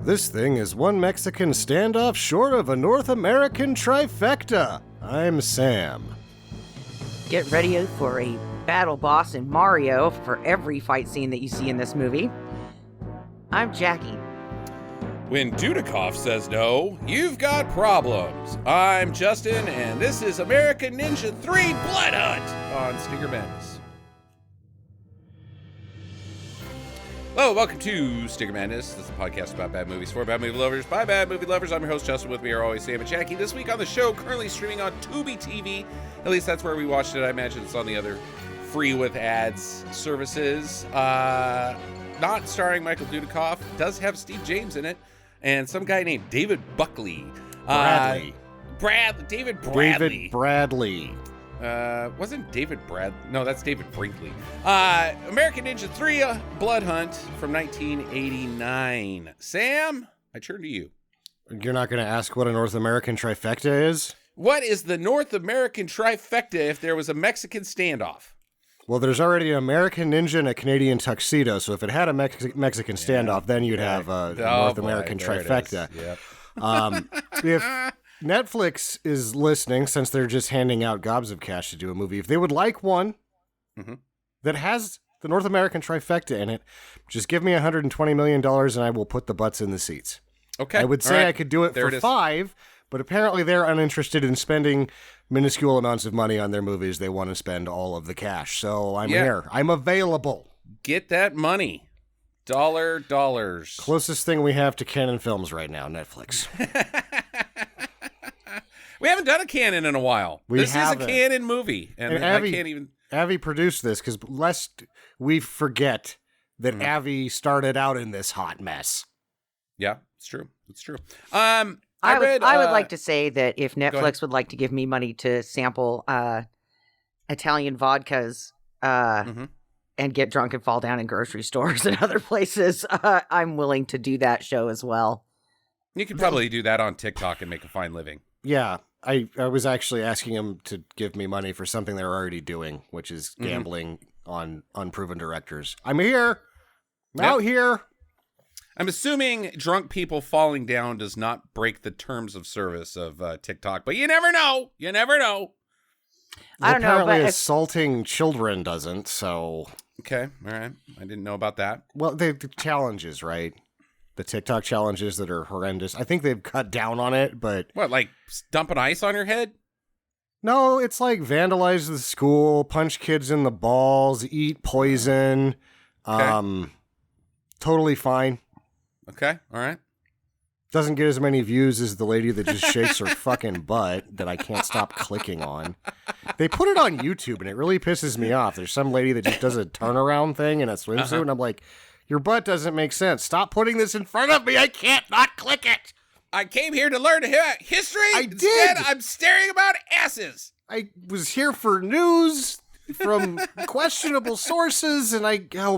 This thing is one Mexican standoff short of a North American trifecta. I'm Sam. Get ready for a battle boss in Mario for every fight scene that you see in this movie. I'm Jackie. When Dudikoff says no, you've got problems. I'm Justin, and this is American Ninja 3 Blood Hunt on Sticker Madness. Hello, welcome to Sticker Madness. This is a podcast about bad movies for bad movie lovers by bad movie lovers. I'm your host, Justin. With me are always Sam and Jackie. This week on the show, currently streaming on Tubi TV. At least that's where we watched it. I imagine it's on the other free with ads services. Not starring Michael Dudikoff. Does have Steve James in it. And some guy named David Buckley. Bradley. David Bradley. David Bradley. Wasn't David Bradley? No, that's David Brinkley. American Ninja 3 Blood Hunt from 1989. Sam, I turn to you. You're not going to ask what a North American trifecta is? What is the North American trifecta if there was a Mexican standoff? Well, there's already an American ninja and a Canadian tuxedo, so if it had a Mexican standoff, then you'd have a North American trifecta. Yep. If Netflix is listening, since they're just handing out gobs of cash to do a movie, if they would like one that has the North American trifecta in it, just give me $120 million and I will put the butts in the seats. Okay. I would say right. I could do it there for $5, but apparently they're uninterested in spending minuscule amounts of money on their movies. They want to spend all of the cash. So I'm here. I'm available. Get that money. Dollars. Closest thing we have to canon films right now, Netflix. We haven't done a canon in a while. This is a canon movie. And I can't even... Avi produced this because lest we forget that Avi started out in this hot mess. Yeah, it's true. It's true. I would like to say that if Netflix would like to give me money to sample Italian vodkas and get drunk and fall down in grocery stores and other places, I'm willing to do that show as well. You could probably do that on TikTok and make a fine living. Yeah, I was actually asking him to give me money for something they're already doing, which is gambling on unproven directors. I'm here. I'm out here. I'm assuming drunk people falling down does not break the terms of service of TikTok, but you never know. You never know. I don't know. Apparently But assaulting children doesn't, so... Okay, all right. I didn't know about that. Well, the challenges, right? The TikTok challenges that are horrendous. I think they've cut down on it, but... What, like dumping ice on your head? No, it's like vandalize the school, punch kids in the balls, eat poison. Okay. Totally fine. Okay, all right. Doesn't get as many views as the lady that just shakes her fucking butt that I can't stop clicking on. They put it on YouTube, and it really pisses me off. There's some lady that just does a turnaround thing in a swimsuit, and I'm like, your butt doesn't make sense. Stop putting this in front of me. I can't not click it. I came here to learn history. Instead, did. I'm staring about asses. I was here for news from questionable sources, and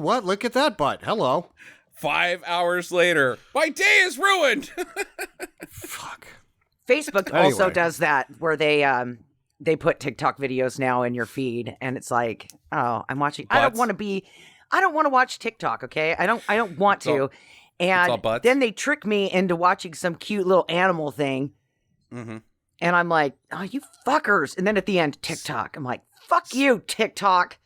what? Look at that butt. Hello. 5 hours later, my day is ruined. Fuck. Facebook also does that, where they put TikTok videos now in your feed, and it's like, oh, I'm watching. Butts. I don't want to watch TikTok. Okay, I don't want to. And then they trick me into watching some cute little animal thing, and I'm like, oh, you fuckers! And then at the end, TikTok. I'm like, fuck you, TikTok.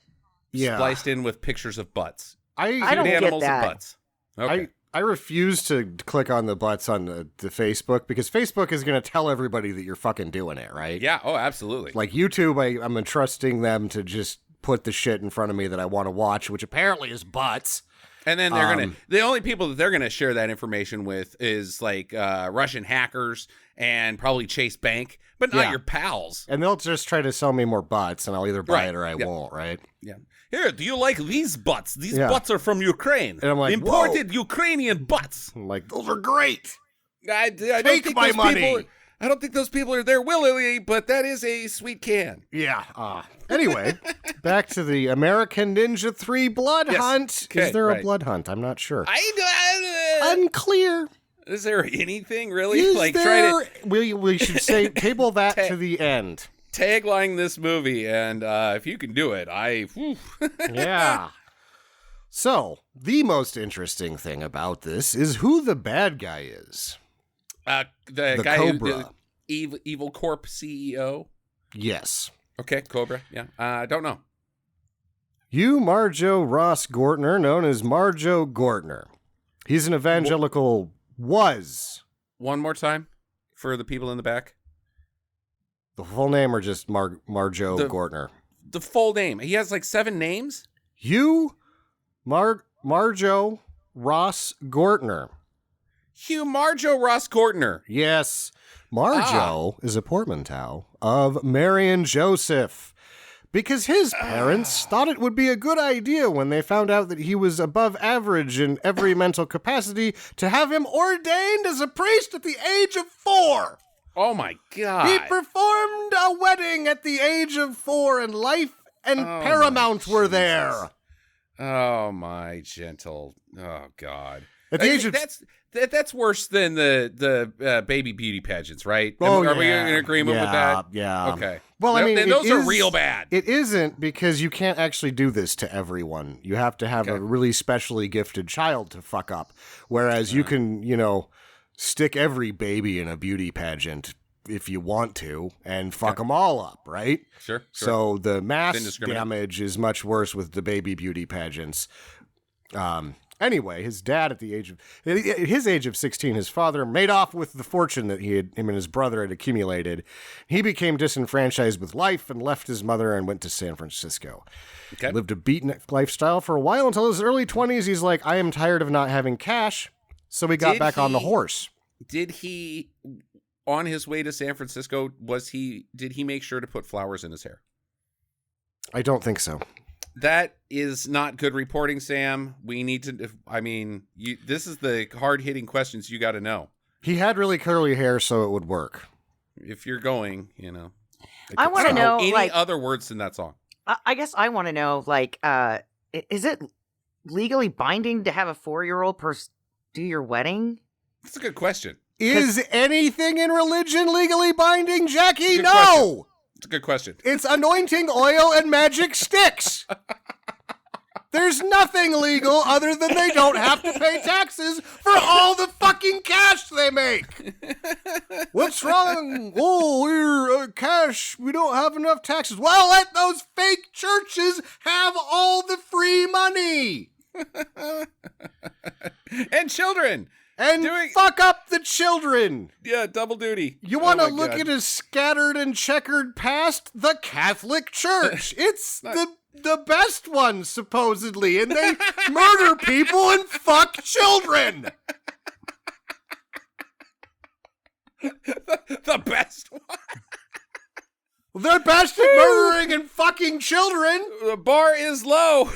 Yeah, spliced in with pictures of butts. I don't get that. And butts. Okay. I refuse to click on the butts on the Facebook because Facebook is going to tell everybody that you're fucking doing it, right? Yeah. Oh, absolutely. Like YouTube, I'm entrusting them to just put the shit in front of me that I want to watch, which apparently is butts. And then they're the only people that they're gonna share that information with is like Russian hackers and probably Chase Bank, but not your pals. And they'll just try to sell me more butts, and I'll either buy it or I won't, right? Yeah. Here, do you like these butts? These butts are from Ukraine. And I'm like, imported Ukrainian butts. I'm like, those are great. I don't think my money. I don't think those people are there willingly, but that is a sweet can. Yeah. Anyway, back to the American Ninja 3 Blood Hunt. Okay, is there a blood hunt? I'm not sure. Unclear. Is there anything really? We should say table that to the end. Tagline this movie, and if you can do it, Yeah. So, the most interesting thing about this is who the bad guy is. The guy Cobra. Who, the Evil Corp CEO? Yes. Okay, Cobra, yeah. I don't know. Hugh Marjo Ross Gortner, known as Marjo Gortner. He's an evangelical, was. One more time for the people in the back. The full name or just Marjo Gortner? The full name. He has like 7 names? Hugh Marjo Ross Gortner. Hugh Marjo Ross Gortner. Yes. Marjo is a portmanteau of Mary and Joseph. Because his parents thought it would be a good idea when they found out that he was above average in every mental capacity to have him ordained as a priest at the age of 4. Oh my God. He performed a wedding at the age of 4 and Life and Paramount were there. Oh my gentle. Oh God. At the age of... That's worse than the baby beauty pageants, right? Oh, Are we in agreement with that? Yeah. Okay. Well, I mean, those are real bad. It isn't because you can't actually do this to everyone. You have to have a really specially gifted child to fuck up. Whereas you can, stick every baby in a beauty pageant if you want to and fuck them all up, right? Sure. So the mass damage is much worse with the baby beauty pageants. Anyway, his dad at his age of 16, his father made off with the fortune that him and his brother had accumulated. He became disenfranchised with life and left his mother and went to San Francisco. Okay. Lived a beaten lifestyle for a while until his early 20s. He's like, I am tired of not having cash. So he got back on the horse. Did he, on his way to San Francisco, did he make sure to put flowers in his hair? I don't think so. That is not good reporting, Sam. We need to, this is the hard-hitting questions you got to know. He had really curly hair, so it would work. If you're going, I want to know, any other words in that song. I guess I want to know, is it legally binding to have a 4-year-old do your wedding? That's a good question. Is anything in religion legally binding, Jackie? No! It's a good question. It's anointing oil and magic sticks. There's nothing legal other than they don't have to pay taxes for all the fucking cash they make. What's wrong? Oh, we're cash. We don't have enough taxes. Well, let those fake churches have all the free money. And children. And fuck up the children. Yeah, double duty. You want to look at his scattered and checkered past? The Catholic Church. It's the best one, supposedly. And they murder people and fuck children. The best one. They're best at murdering and fucking children. The bar is low.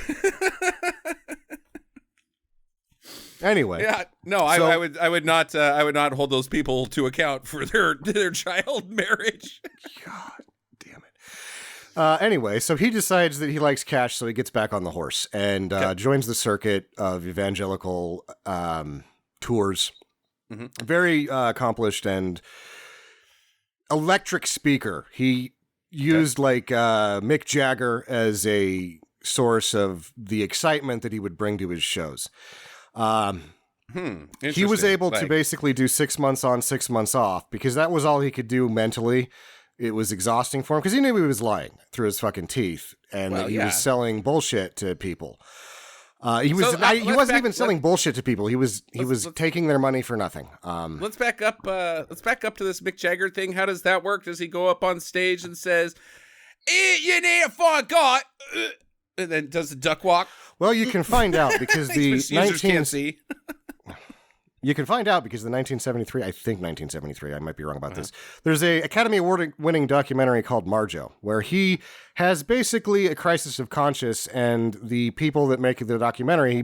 Anyway, yeah, no, I would not hold those people to account for their child marriage. God damn it. Anyway, so he decides that he likes cash, so he gets back on the horse and joins the circuit of evangelical tours. Mm-hmm. Very accomplished and electric speaker. He used Mick Jagger as a source of the excitement that he would bring to his shows. He was able to basically do 6 months on, 6 months off because that was all he could do mentally. It was exhausting for him because he knew he was lying through his fucking teeth and that he was selling bullshit to people. He wasn't even selling bullshit to people. He was taking their money for nothing. Let's back up to this Mick Jagger thing. How does that work? Does he go up on stage and says, "You need to find God," and then does the duck walk? Well, you can find out because users can't see. You can find out because the 1973, I might be wrong about this. There's a Academy Award-winning documentary called Marjo, where he has basically a crisis of conscience, and the people that make the documentary,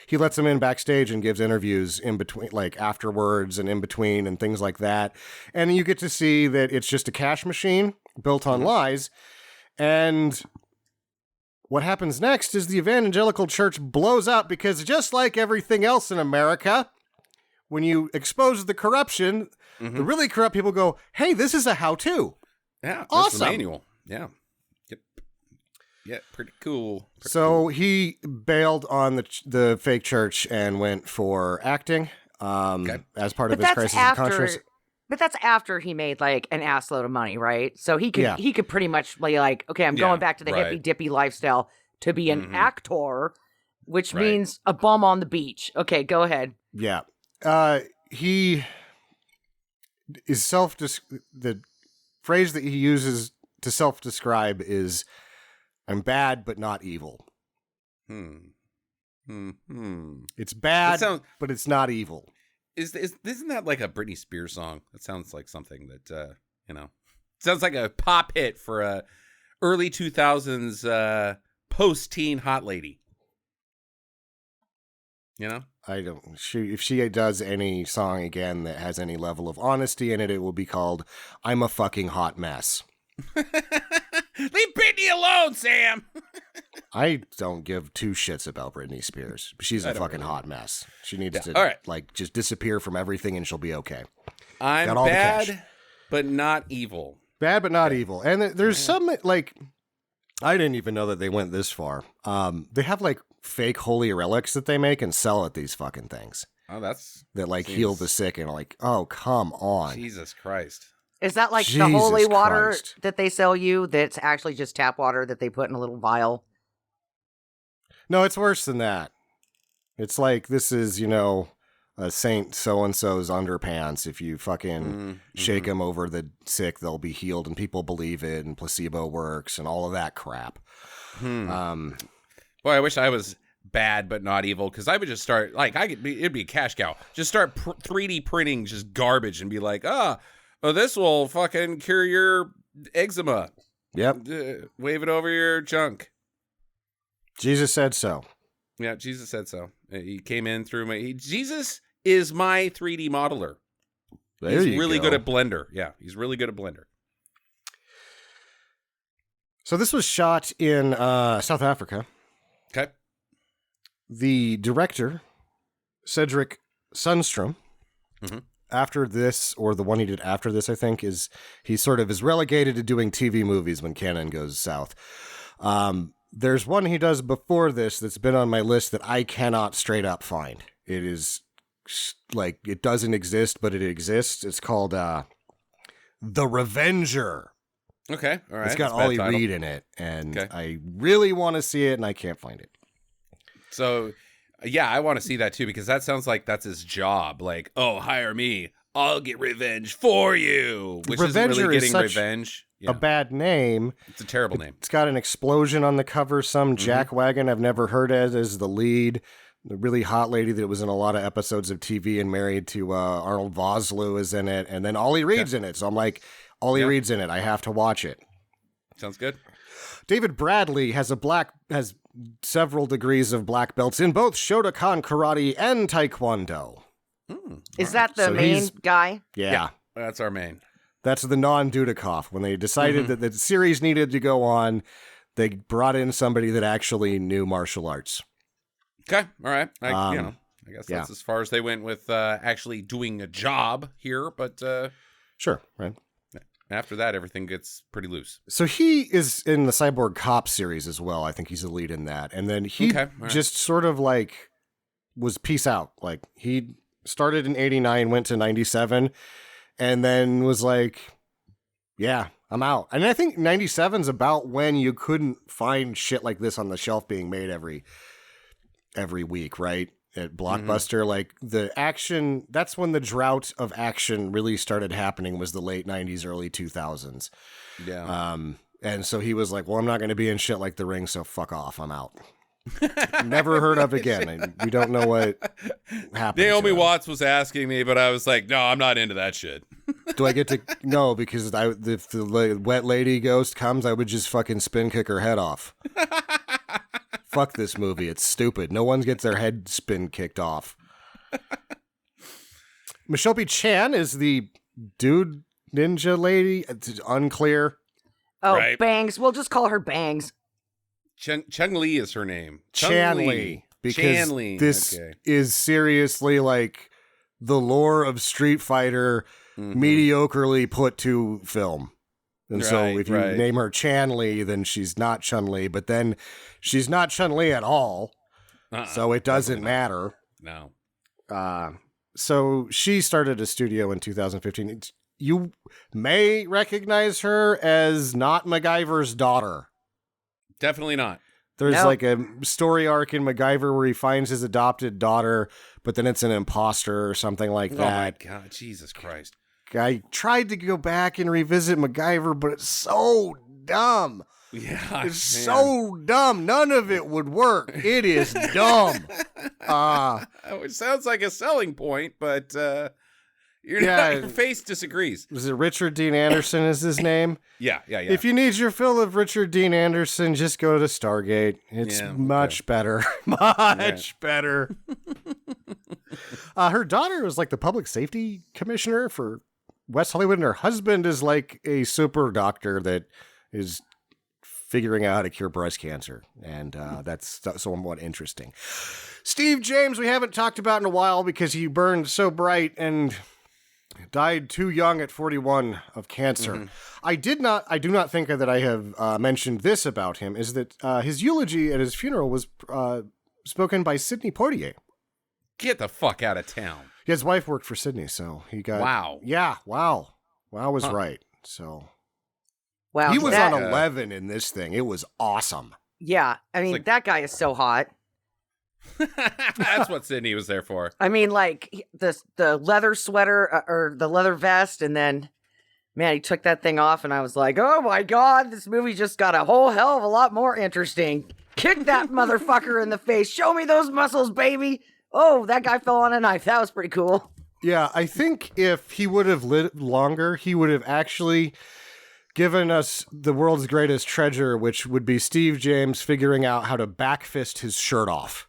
he lets them in backstage and gives interviews in between, afterwards and in between and things like that. And you get to see that it's just a cash machine built on lies. And what happens next is the evangelical church blows up because just like everything else in America, when you expose the corruption, the really corrupt people go, hey, this is a how-to. Yeah, awesome. That's the manual. Yeah. Yep. Yeah, pretty cool. So he bailed on the fake church and went for acting as part of his crisis of conscience. But that's after he made like an assload of money, right? So he could pretty much be like, okay, I'm going back to the hippy dippy lifestyle to be an actor, which means a bum on the beach. Okay, go ahead. Yeah. He is the phrase that he uses to self-describe is, I'm bad, but not evil. It's bad, but it's not evil. Isn't that like a Britney Spears song? That sounds like something that, sounds like a pop hit for a early 2000s post-teen hot lady. You know? I don't. If she does any song again that has any level of honesty in it, it will be called "I'm a fucking hot mess." Leave Britney alone, Sam. I don't give two shits about Britney Spears. She's a fucking hot mess. She needs to just disappear from everything, and she'll be okay. I'm bad, but not evil. Bad, but not evil. And there's some like. I didn't even know that they went this far. They have like fake holy relics that they make and sell at these fucking things. Oh, that like heal the sick and like, oh, come on. Jesus Christ. Is that like the holy water that they sell you that's actually just tap water that they put in a little vial? No, it's worse than that. It's like, this is, a Saint so-and-so's underpants. If you fucking shake them over the sick, they'll be healed, and people believe it, and placebo works, and all of that crap. Boy, I wish I was bad but not evil, because I would just start, it'd be a cash cow. Just start 3D printing just garbage and be like, this will fucking cure your eczema. Yep. Wave it over your junk. Jesus said so. Yeah, Jesus said so. He came in through Jesus is my 3D modeler. He's really good at Blender. Yeah, he's really good at Blender. So this was shot in South Africa. Okay. The director, Cedric Sundstrom, after this, or the one he did after this, I think, he sort of is relegated to doing TV movies when canon goes south. There's one he does before this that's been on my list that I cannot straight up find. It is like, it doesn't exist, but it exists. It's called The Revenger. Okay, all right. It's got Ollie Reed in it, and I really want to see it, and I can't find it. So, yeah, I want to see that too, because that sounds like that's his job. Like, oh, hire me. I'll get revenge for you. Which Revenger isn't really getting is revenge. A bad name. It's a terrible name. It's got an explosion on the cover. Some jackwagon I've never heard as the lead. The really hot lady that was in a lot of episodes of TV and married to Arnold Vosloo is in it. And then Ollie Reed's in it. So I'm like, Ollie Reed's in it. I have to watch it. Sounds good. David Bradley has several degrees of black belts in both Shotokan karate and taekwondo. Is that the main guy? Yeah. That's our main. That's the non-Dudikoff. When they decided that the series needed to go on, they brought in somebody that actually knew martial arts. Okay, all right. I guess that's as far as they went with actually doing a job here, but sure, right. After that, everything gets pretty loose. So he is in the Cyborg Cop series as well. I think he's the lead in that, and then he just sort of like was peace out. Like he started in '89, went to '97. And then was like, yeah, I'm out. And I think 97's about when you couldn't find shit like this on the shelf being made every week, right? At Blockbuster, like the action, that's when the drought of action really started happening, was the late 90s, early 2000s. Yeah. And so he was like, well, I'm not going to be in shit like The Ring, so fuck off, I'm out. Never heard of again. We don't know what happened. Naomi Watts was asking me, but I was like, no, I'm not into that shit. Do I get to? No, because if the wet lady ghost comes, I would just fucking spin kick her head off. Fuck this movie. It's stupid. No one gets their head spin kicked off. Mishopi Chan is the dude ninja lady. It's unclear. Oh, right. Bangs. We'll just call her Bangs. Chung Li is her name. Chan Li. Because this is seriously like the lore of Street Fighter mediocrely put to film. And so if you name her Chan-Li, then she's not Chun-Li, but then she's not Chun-Li at all. So it doesn't matter. No. So she started a studio in 2015. You may recognize her as not MacGyver's daughter. Definitely not. There's like a story arc in MacGyver where he finds his adopted daughter, but then it's an imposter or something like that. Oh my God, Jesus Christ. I tried to go back and revisit MacGyver, but it's so dumb. Yeah, it's so dumb. None of it would work. It is dumb. It sounds like a selling point, but your face disagrees. Was it Richard Dean Anderson is his name? Yeah. If you need your fill of Richard Dean Anderson, just go to Stargate. It's much better. Much better. Her daughter was like the public safety commissioner for West Hollywood, and her husband is like a super doctor that is figuring out how to cure breast cancer. And that's somewhat interesting. Steve James, we haven't talked about in a while because he burned so bright and died too young at 41 of cancer. Mm-hmm. I do not think that I have mentioned this about him, is that his eulogy at his funeral was spoken by Sidney Poitier. Get the fuck out of town. His wife worked for Sidney, so he got... Wow. Yeah, wow. Wow was right, so... Wow. He was on 11 in this thing. It was awesome. Yeah, I mean, that guy is so hot. That's what Sidney was there for. I mean, like, the leather sweater, or the leather vest, and then, man, he took that thing off, and I was like, oh my God, this movie just got a whole hell of a lot more interesting. Kick that motherfucker in the face. Show me those muscles, baby. Oh, that guy fell on a knife. That was pretty cool. Yeah, I think if he would have lived longer, he would have actually given us the world's greatest treasure, which would be Steve James figuring out how to backfist his shirt off.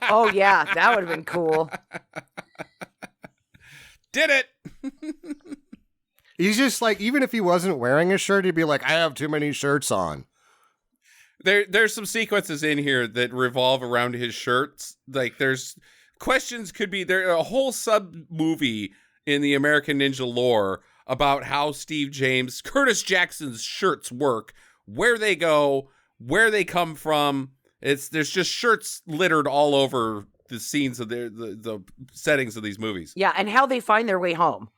Oh, yeah, that would have been cool. Did it! He's just like, even if he wasn't wearing a shirt, he'd be like, I have too many shirts on. There's some sequences in here that revolve around his shirts. Like, there's questions could be there. A whole sub movie in the American Ninja lore about how Steve James, Curtis Jackson's shirts work, where they go, where they come from. There's just shirts littered all over the scenes of the settings of these movies. Yeah, and how they find their way home.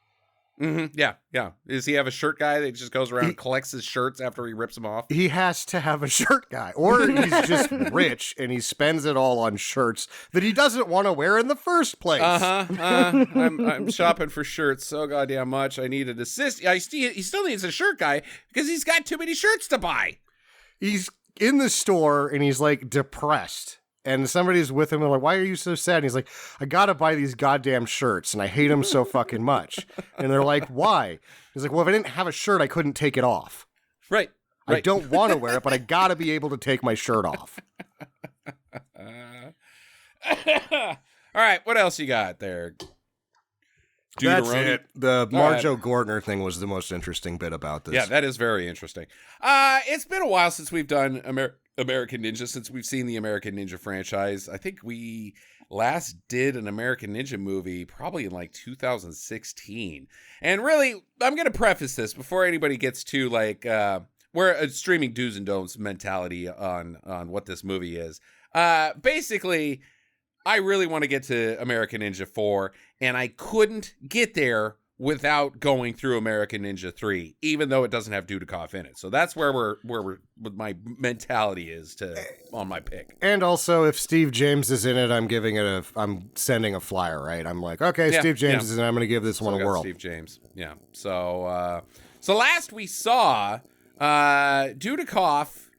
Mm-hmm. Yeah. Does he have a shirt guy that just goes around and collects his shirts after he rips them off? He has to have a shirt guy. Or he's just rich and he spends it all on shirts that he doesn't want to wear in the first place. I'm shopping for shirts so goddamn much. I need an assist. He still needs a shirt guy because he's got too many shirts to buy. He's in the store and he's like depressed. And somebody's with him and like, why are you so sad? And he's like, I gotta buy these goddamn shirts and I hate them so fucking much. And they're like, why? He's like, well, if I didn't have a shirt, I couldn't take it off. Right. I don't want to wear it, but I gotta be able to take my shirt off. All right, what else you got there? That's it. The Marjo Gortner thing was the most interesting bit about this. Yeah, that is very interesting. It's been a while since we've done American Ninja, since we've seen the American Ninja franchise. I think we last did an American Ninja movie probably in like 2016. And really, I'm going to preface this before anybody gets to like, we're a streaming do's and don'ts mentality on what this movie is. Basically, I really want to get to American Ninja 4, and I couldn't get there without going through American Ninja 3, even though it doesn't have Dudikoff in it. So that's where my mentality is on my pick. And also, if Steve James is in it, I'm sending a flyer, right? I'm like, okay, yeah, Steve James is in it, I'm going to give this one a whirl. Steve James, yeah. So last we saw Dudikoff.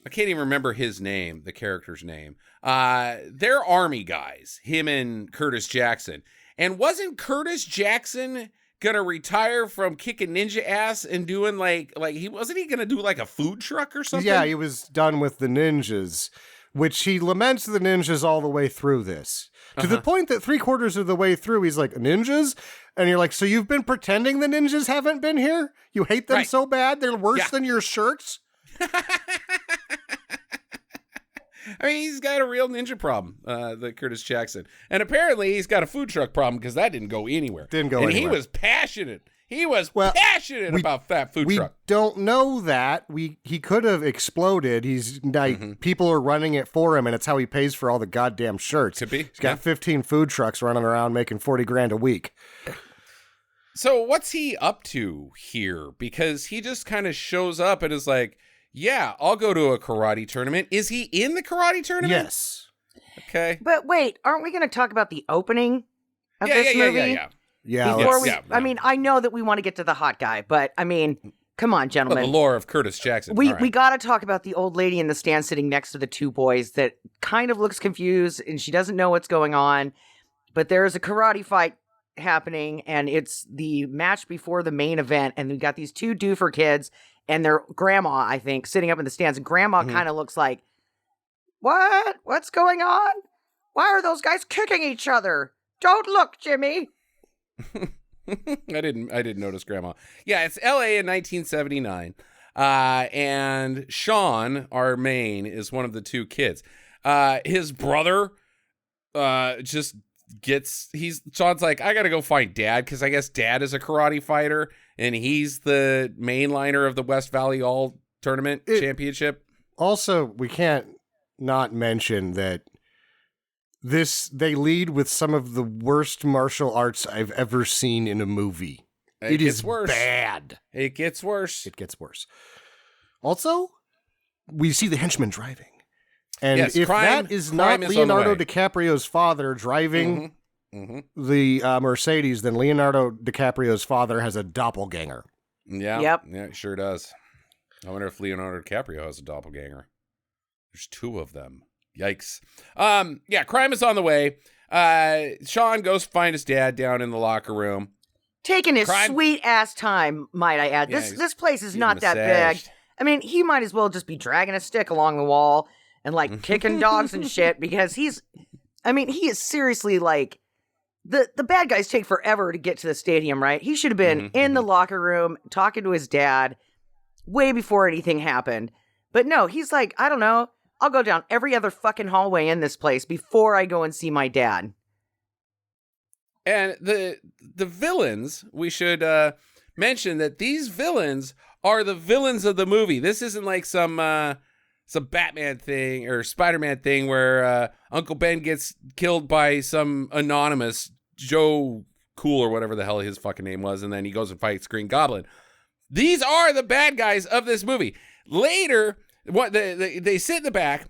I can't even remember his name, the character's name. They're army guys, him and Curtis Jackson. And wasn't Curtis Jackson gonna retire from kicking ninja ass and doing like he gonna do like a food truck or something? Yeah, he was done with the ninjas, which he laments the ninjas all the way through this. To the point that 3/4 of the way through, he's like, ninjas? And you're like, so you've been pretending the ninjas haven't been here? You hate them so bad? They're worse than your shirts? I mean, he's got a real ninja problem, the Curtis Jackson. And apparently he's got a food truck problem because that didn't go anywhere. And he was passionate. He was passionate about that food truck. We don't know that. He could have exploded. He's like, people are running it for him, and it's how he pays for all the goddamn shirts. Could be. He's got 15 food trucks running around making $40,000 a week. So what's he up to here? Because he just kind of shows up and is like, yeah, I'll go to a karate tournament. Is he in the karate tournament? Yes. Okay. But wait, aren't we going to talk about the opening of this movie? Yeah. I mean, I know that we want to get to the hot guy, but I mean, come on, gentlemen. The lore of Curtis Jackson. We got to talk about the old lady in the stand sitting next to the two boys that kind of looks confused and she doesn't know what's going on. But there's a karate fight happening and it's the match before the main event. And we got these two doofer kids and their grandma, I think, sitting up in the stands. And grandma kind of looks like, what? What's going on? Why are those guys kicking each other? Don't look, Jimmy. I didn't notice grandma. Yeah, it's LA in 1979. And Sean, our main, is one of the two kids. His brother Sean's like, I gotta go find dad because I guess dad is a karate fighter and he's the mainliner of the West Valley All Tournament Championship. Also, we can't not mention that they lead with some of the worst martial arts I've ever seen in a movie. It is worse. Bad. It gets worse. It gets worse. Also, we see the henchman driving. And yes, if that is not Leonardo DiCaprio's father driving the Mercedes, then Leonardo DiCaprio's father has a doppelganger. Yeah. Yep. Yeah, it sure does. I wonder if Leonardo DiCaprio has a doppelganger. There's two of them. Yikes. Yeah, crime is on the way. Sean goes find his dad down in the locker room. Taking his sweet-ass time, might I add. Yeah, this place is not that big. I mean, he might as well just be dragging a stick along the wall and, like, kicking dogs and shit because he is seriously, like, the bad guys take forever to get to the stadium, right? He should have been in the locker room talking to his dad way before anything happened. But no, he's like, I don't know. I'll go down every other fucking hallway in this place before I go and see my dad. And the villains, we should mention that these villains are the villains of the movie. This isn't like some Batman thing or Spider-Man thing where Uncle Ben gets killed by some anonymous Joe Cool or whatever the hell his fucking name was, and then he goes and fights Green Goblin. These are the bad guys of this movie. Later, they sit in the back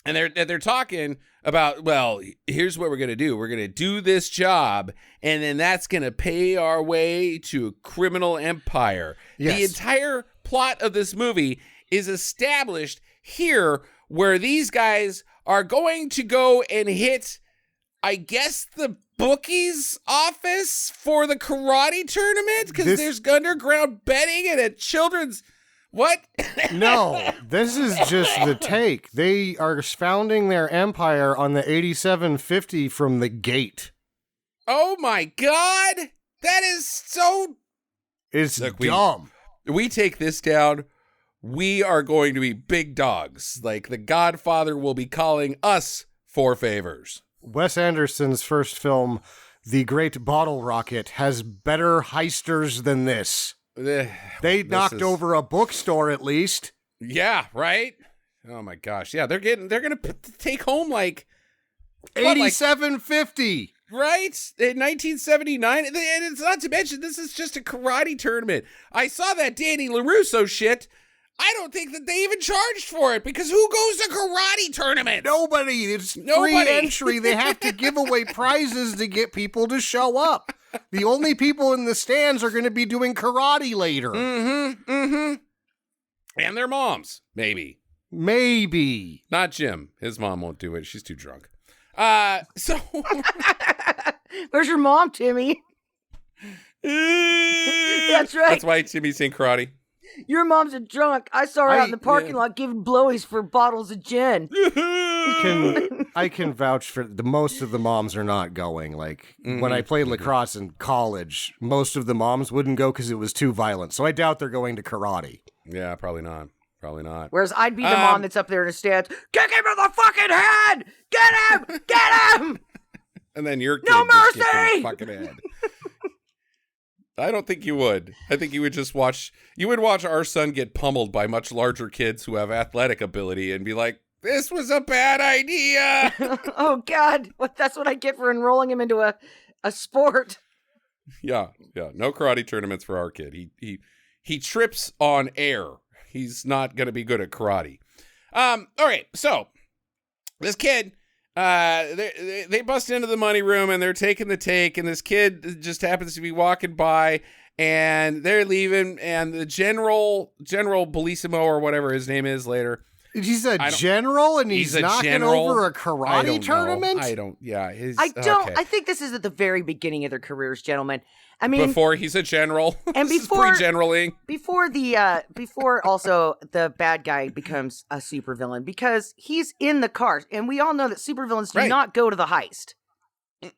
and they're talking about, well, here's what we're going to do. We're going to do this job, and then that's going to pay our way to a criminal empire. Yes. The entire plot of this movie is established here where these guys are going to go and hit, I guess, the bookies office for the karate tournament because there's underground betting and a children's... What? No, this is just the take. They are founding their empire on the 8750 from the gate. Oh my God. That is so... It's dumb. We take this down. We are going to be big dogs. Like the Godfather will be calling us for favors. Wes Anderson's first film, The Great Bottle Rocket, has better heisters than this. They knocked over a bookstore at least. Yeah, right? Oh my gosh. Yeah, they're going to take home like $87.50. Right? In 1979. And it's not to mention, this is just a karate tournament. I saw that Danny LaRusso shit. I don't think that they even charged for it because who goes to karate tournaments? Nobody. It's free entry. They have to give away prizes to get people to show up. The only people in the stands are going to be doing karate later. And their moms, maybe. Maybe. Not Jim. His mom won't do it. She's too drunk. So... Where's your mom, Timmy? That's right. That's why Timmy's in karate. Your mom's a drunk. I saw her out in the parking lot giving blowies for bottles of gin. I can vouch for most of the moms are not going. Like when I played lacrosse in college, most of the moms wouldn't go because it was too violent. So I doubt they're going to karate. Yeah, probably not. Probably not. Whereas I'd be the mom that's up there in the stands, kick him in the fucking head! Get him! Get him! And then your kid no mercy! Gets kicked in the fucking head. I don't think you would. I think you would just watch our son get pummeled by much larger kids who have athletic ability and be like, this was a bad idea. Oh, God. That's what I get for enrolling him into a sport. Yeah. No karate tournaments for our kid. He trips on air. He's not going to be good at karate. All right. So this kid, they bust into the money room and they're taking the take, and this kid just happens to be walking by, and they're leaving, and the general Bellissimo or whatever his name is later. He's a general, and he's knocking over a karate tournament? I think this is at the very beginning of their careers, gentlemen. I mean, before he's a general, and before pre-generaling, before also the bad guy becomes a supervillain, because he's in the car, and we all know that supervillains do not go to the heist.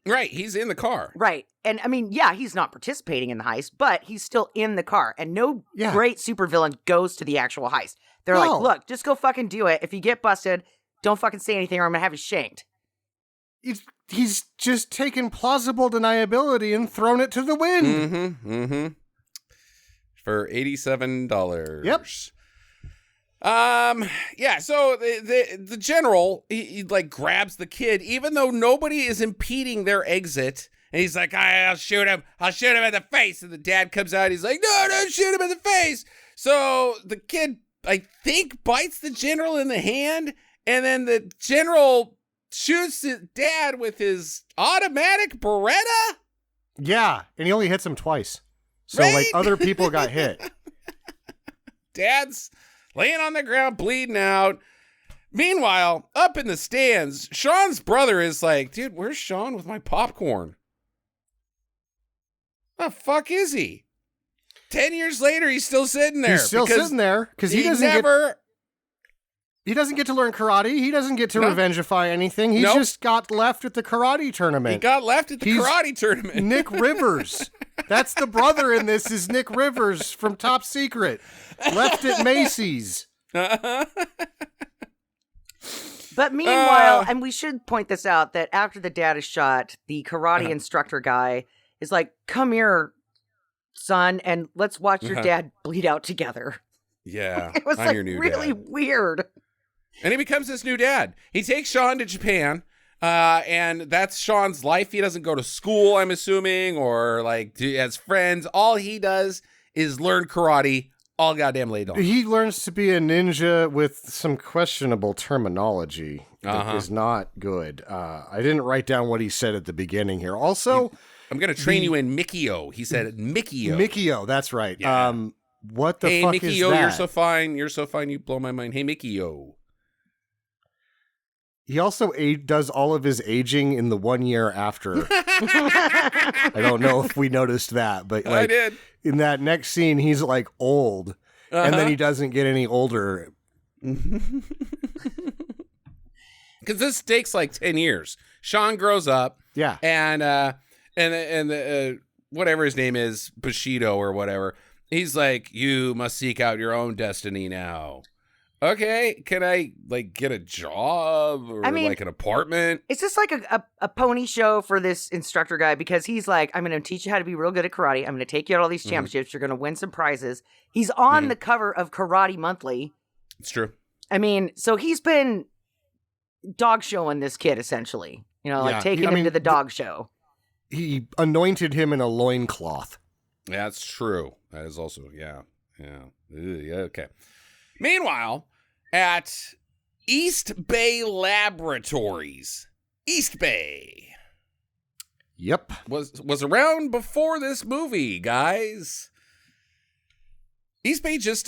Right, he's in the car. Right, and I mean, yeah, he's not participating in the heist, but he's still in the car, and no great supervillain goes to the actual heist. They're like, look, just go fucking do it. If you get busted, don't fucking say anything, or I'm gonna have you shanked. He's just taken plausible deniability and thrown it to the wind. For $87. Yep. Yeah, so the general, he like grabs the kid, even though nobody is impeding their exit. And he's like, I'll shoot him in the face. And the dad comes out, he's like, no, don't shoot him in the face. So the kid, I think, bites the general in the hand, and then the general shoots his dad with his automatic Beretta? Yeah, and he only hits him twice. So, right? like, other people got hit. Dad's laying on the ground, bleeding out. Meanwhile, up in the stands, Sean's brother is like, dude, where's Sean with my popcorn? The fuck is he? 10 years later, he's still sitting there. He's still sitting there because he doesn't get to learn karate. He doesn't get to revengify anything. He just got left at the karate tournament. He got left at the karate tournament. Nick Rivers. That's the brother in this, is Nick Rivers from Top Secret. Left at Macy's. But meanwhile, and we should point this out, that after the dad is shot, the karate instructor guy is like, come here, son, and let's watch your dad bleed out together. Yeah, it was I'm like your new really dad. Weird. And he becomes his new dad. He takes Sean to Japan, and that's Sean's life. He doesn't go to school, I'm assuming, or like has friends. All he does is learn karate all goddamn laid on. He learns to be a ninja with some questionable terminology that is not good. I didn't write down what he said at the beginning here. Also, I'm going to train you in Mikio. He said Mikio. Mikio, that's right. Yeah. What the hey, fuck Mikio, is that? you're so fine. You're so fine. You blow my mind. Hey, Mikio. He also does all of his aging in the 1 year after. I don't know if we noticed that, but like, I did. In that next scene, he's like old, and then he doesn't get any older. Because this takes like 10 years. Sean grows up. Yeah. And whatever his name is, Bushido or whatever, he's like, you must seek out your own destiny now. Okay, can I like get a job or like an apartment? It's just like a pony show for this instructor guy, because he's like, I'm going to teach you how to be real good at karate. I'm going to take you out all these championships. You're going to win some prizes. He's on the cover of Karate Monthly. It's true. I mean, so he's been dog showing this kid, essentially. You know, like taking him to the dog show. He anointed him in a loincloth. Yeah, that's true. That is also, yeah. Okay. Meanwhile, at East Bay Laboratories. East Bay. Yep. Was around before this movie, guys. East Bay just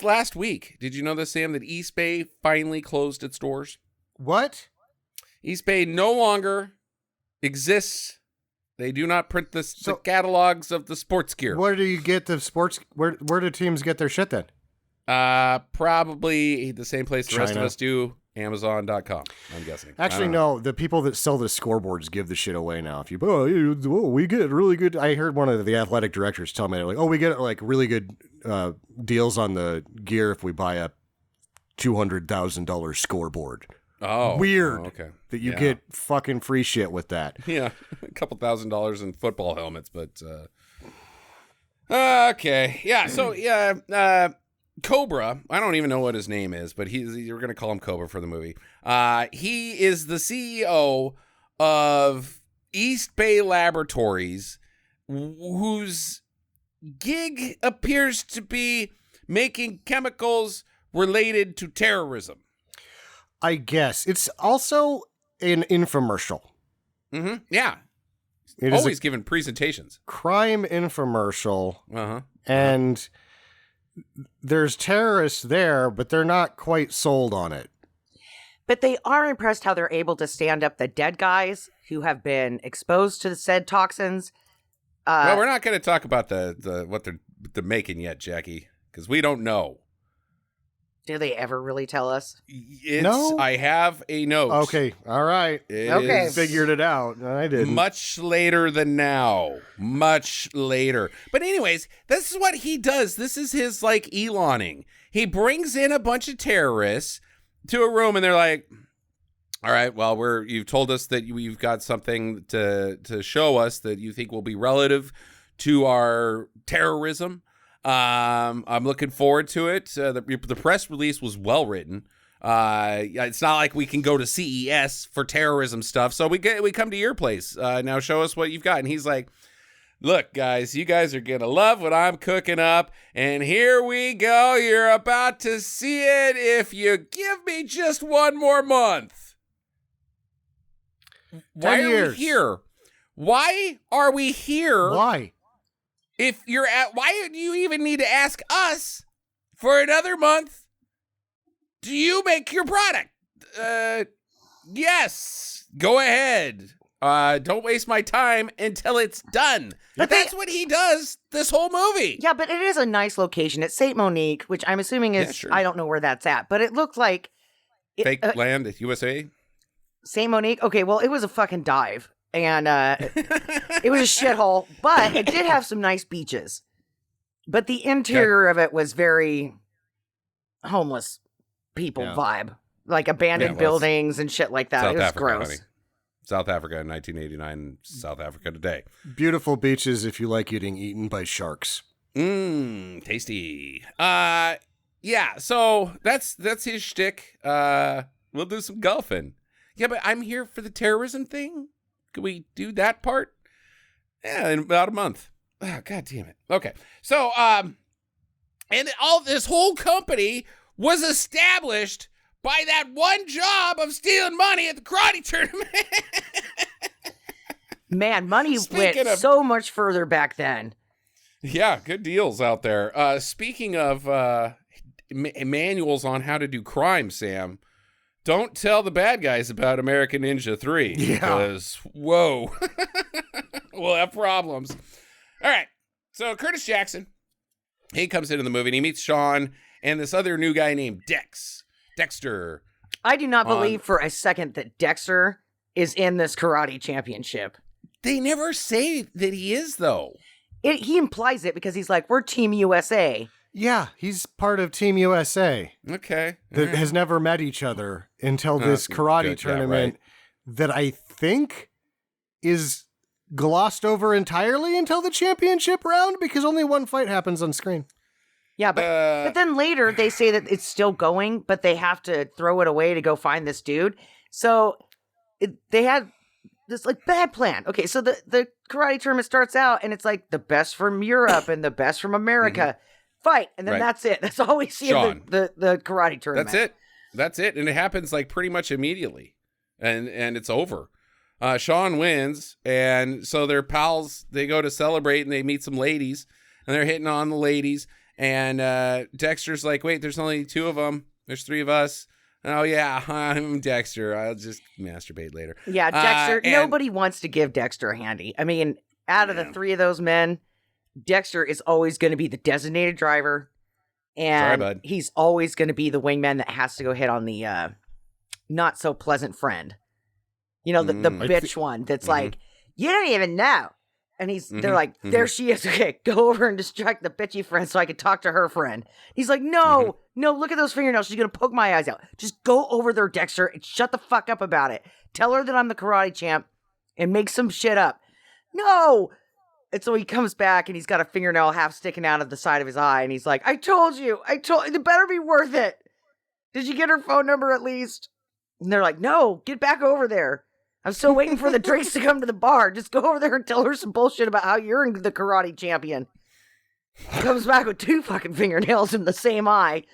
last week. Did you know this, Sam, that East Bay finally closed its doors? What? East Bay no longer exists. They do not print the catalogs of the sports gear. Where do you get the sports? Where do teams get their shit then? Probably the same place the rest of us do. Amazon.com, I'm guessing. Actually, no. The people that sell the scoreboards give the shit away now. If we get really good. I heard one of the athletic directors tell me, like, we get like really good deals on the gear if we buy a $200,000 scoreboard. Oh, weird. Okay. That you get fucking free shit with that. Yeah, a couple $1,000s in football helmets, but okay, yeah. So Cobra, I don't even know what his name is, but we're going to call him Cobra for the movie. He is the CEO of East Bay Laboratories, whose gig appears to be making chemicals related to terrorism. I guess. It's also an infomercial. Mm-hmm. Yeah. It Always is giving presentations. Crime infomercial. Uh-huh. And there's terrorists there, but they're not quite sold on it. But they are impressed how they're able to stand up the dead guys who have been exposed to the said toxins. Well, we're not going to talk about the what they're making yet, Jackie, because we don't know. Do they ever really tell us? No? I have a note. Okay, all right. Okay. Figured it out. I didn't. Much later than now. Much later. But anyways, this is what he does. This is his, like, Eloning. He brings in a bunch of terrorists to a room, and they're like, all right, well, you've told us that you've got something to show us that you think will be relative to our terrorism. I'm looking forward to it. The press release was well written. It's not like we can go to CES for terrorism stuff. So we come to your place. Now show us what you've got. And he's like, look, guys, you guys are going to love what I'm cooking up. And here we go. You're about to see it if you give me just one more month. Why are we here? Why are we here? Why? Why do you even need to ask us for another month? Do you make your product? Yes. Go ahead. Don't waste my time until it's done. But that's what he does this whole movie. Yeah, but it is a nice location. It's St. Monique, which I'm assuming is, sure. I don't know where that's at, but it looked like... Fake land at USA? St. Monique? Okay, well, it was a fucking dive. And it was a shithole, but it did have some nice beaches. But the interior of it was very homeless people vibe. Like abandoned buildings and shit like that. South it was Africa, gross. Honey. South Africa in 1989, South Africa today. Beautiful beaches if you like getting eaten by sharks. Tasty. Yeah, so that's his shtick. We'll do some golfing. Yeah, but I'm here for the terrorism thing. Could we do that part? Yeah, in about a month. Oh, God damn it. Okay. So, and this whole company was established by that one job of stealing money at the karate tournament. Man, money went so much further back then. Yeah, good deals out there. Speaking of manuals on how to do crime, Sam, don't tell the bad guys about American Ninja 3. Yeah. Because, whoa, we'll have problems. All right. So Curtis Jackson, he comes into the movie and he meets Sean and this other new guy named Dexter. I do not believe for a second that Dexter is in this karate championship. They never say that he is, though. He implies it because he's like, we're Team USA. Yeah, he's part of Team USA. Okay. That has never met each other until this karate tournament that I think is glossed over entirely until the championship round because only one fight happens on screen. Yeah, but then later they say that it's still going, but they have to throw it away to go find this dude. So they had this like bad plan. Okay, so the karate tournament starts out and it's like the best from Europe and the best from America. Fight, and then that's it. That's all we see in the karate tournament. That's it. And it happens like pretty much immediately. And it's over. Sean wins, and so their pals, they go to celebrate and they meet some ladies, and they're hitting on the ladies. And Dexter's like, wait, there's only two of them. There's three of us. Oh, yeah, I'm Dexter. I'll just masturbate later. Yeah, Dexter. Nobody wants to give Dexter a handy. I mean, out of the three of those men, Dexter is always going to be the designated driver, and he's always going to be the wingman that has to go hit on the not so pleasant friend. You know, the bitch one that's like, you don't even know. And they're like, there she is. Okay, go over and distract the bitchy friend so I can talk to her friend. He's like, no, look at those fingernails. She's going to poke my eyes out. Just go over there, Dexter, and shut the fuck up about it. Tell her that I'm the karate champ and make some shit up. No. And so he comes back and he's got a fingernail half sticking out of the side of his eye. And he's like, I told you, it better be worth it. Did you get her phone number at least? And they're like, no, get back over there. I'm still waiting for the drinks to come to the bar. Just go over there and tell her some bullshit about how you're the karate champion. Comes back with 2 fucking fingernails in the same eye.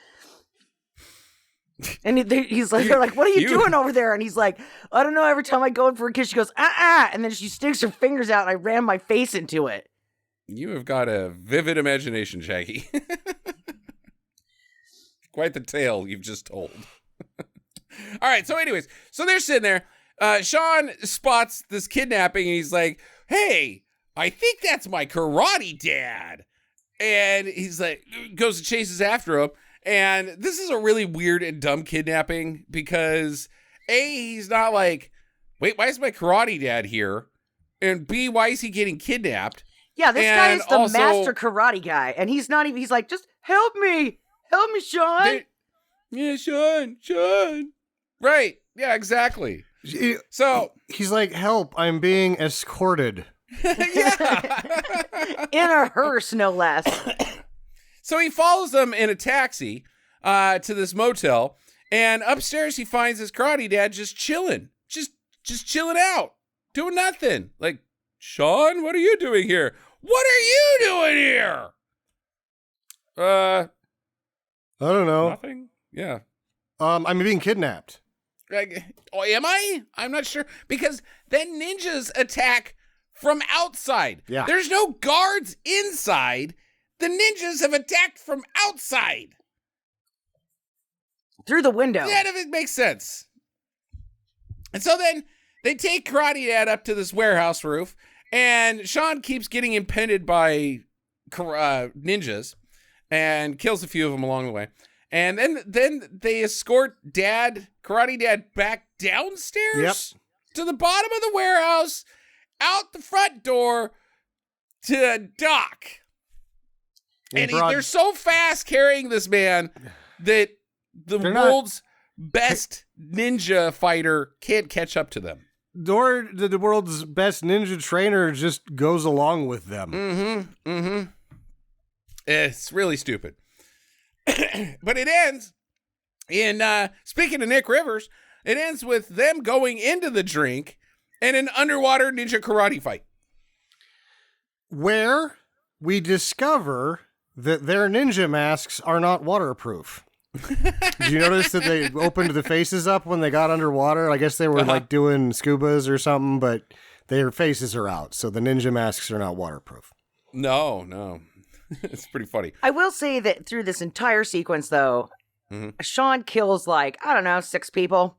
And he's like, they're like, what are you doing over there? And he's like, I don't know. Every time I go in for a kiss, she goes, and then she sticks her fingers out and I ram my face into it. You have got a vivid imagination, Shaggy. Quite the tale you've just told. All right. So anyways, so they're sitting there. Sean spots this kidnapping and he's like, hey, I think that's my karate dad. And he's like, goes and chases after him. And this is a really weird and dumb kidnapping because A, he's not like, wait, why is my karate dad here? And B, why is he getting kidnapped? Yeah, this guy is the master karate guy. And he's not even, he's like, just help me, Sean. Sean. Right. Yeah, exactly. So he's like, help, I'm being escorted. Yeah. In a hearse, no less. So he follows them in a taxi to this motel, and upstairs he finds his karate dad just chilling. Just chilling out. Doing nothing. Like, Sean, what are you doing here? What are you doing here? I don't know. Nothing? Yeah. I'm being kidnapped. Am I? I'm not sure. Because then ninjas attack from outside. Yeah. There's no guards inside. The ninjas have attacked from outside. Through the window. None of it makes sense. And so then they take Karate Dad up to this warehouse roof, and Sean keeps getting impeded by ninjas and kills a few of them along the way. And then they escort Karate Dad back downstairs to the bottom of the warehouse, out the front door to Doc. And they're so fast carrying this man that the world's best ninja fighter can't catch up to them. Or the world's best ninja trainer just goes along with them. It's really stupid. But it ends in, speaking of Nick Rivers, it ends with them going into the drink and an underwater ninja karate fight. Where we discover that their ninja masks are not waterproof. Did you notice that they opened the faces up when they got underwater? I guess they were like doing scubas or something, but their faces are out. So the ninja masks are not waterproof. No. It's pretty funny. I will say that through this entire sequence, though, Sean kills 6 people.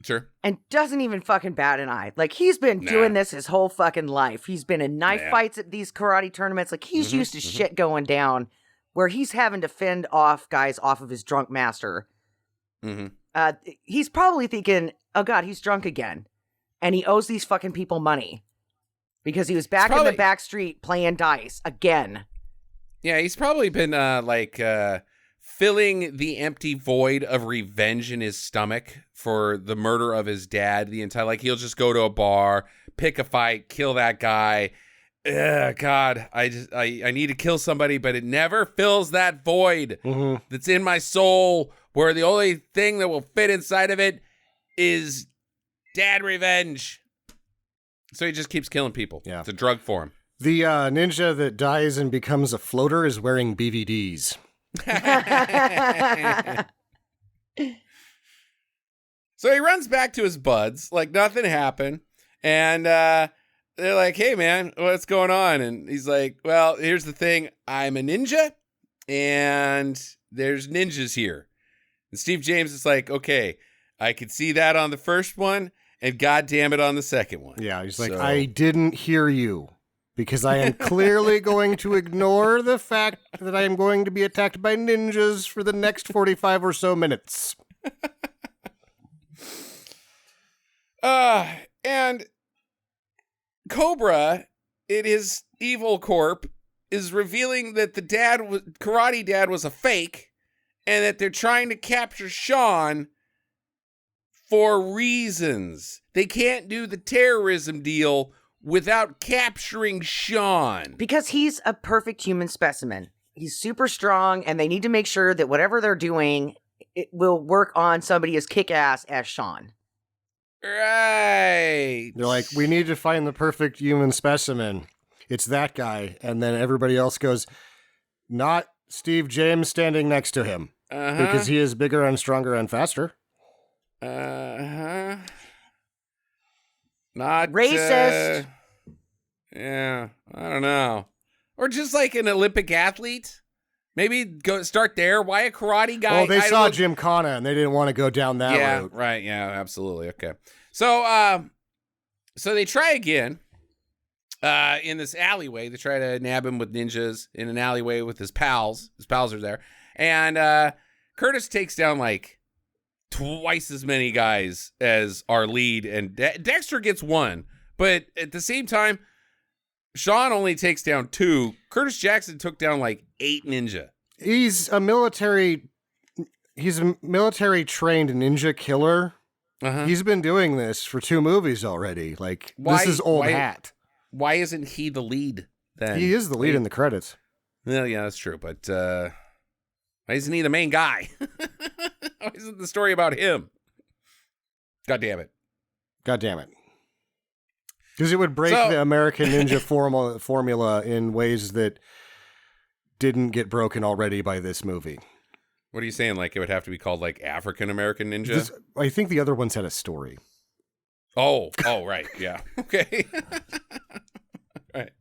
Sure. And doesn't even fucking bat an eye. Like, he's been doing this his whole fucking life. He's been in knife fights at these karate tournaments. Like, he's used to shit going down where he's having to fend off guys off of his drunk master. He's probably thinking, oh God, he's drunk again. And he owes these fucking people money. Because he was back in the back street playing dice again. Yeah, he's probably been filling the empty void of revenge in his stomach for the murder of his dad. He'll just go to a bar, pick a fight, kill that guy. God, I need to kill somebody, but it never fills that void that's in my soul, where the only thing that will fit inside of it is dad revenge. So he just keeps killing people. Yeah. It's a drug for him. The ninja that dies and becomes a floater is wearing BVDs. So he runs back to his buds like nothing happened. And they're like, hey, man, what's going on? And he's like, well, here's the thing. I'm a ninja, and there's ninjas here. And Steve James is like, okay, I could see that on the first one, and goddamn it on the second one. Yeah, he's like, I didn't hear you. Because I am clearly going to ignore the fact that I am going to be attacked by ninjas for the next 45 or so minutes. And Cobra, in his evil corp, is revealing that the karate dad was a fake, and that they're trying to capture Sean for reasons. They can't do the terrorism deal without capturing Sean. Because he's a perfect human specimen. He's super strong, and they need to make sure that whatever they're doing, it will work on somebody as kick-ass as Sean. Right. They're like, we need to find the perfect human specimen. It's that guy. And then everybody else goes, not Steve James standing next to him. Because he is bigger and stronger and faster. Not racist. Yeah, I don't know. Or just like an Olympic athlete. Maybe go start there. Why a karate guy? Well, they saw Gymkhana and they didn't want to go down that route. Yeah, right. Yeah, absolutely. Okay. So, so they try again in this alleyway. They try to nab him with ninjas in an alleyway with his pals. His pals are there. And Curtis takes down like twice as many guys as our lead, and Dexter gets one. But at the same time, Sean only takes down 2. Curtis Jackson took down like 8 ninja. He's a military trained ninja killer. He's been doing this for 2 movies already. Like, this is old hat. Why isn't he the lead then? He is the lead in the credits. Well, yeah, that's true. But why isn't he the main guy? Why isn't the story about him? God damn it. Because it would break the American Ninja formula in ways that didn't get broken already by this movie. What are you saying? Like, it would have to be called, like, African American Ninja? I think the other ones had a story. Oh, right. Yeah. Okay. Right.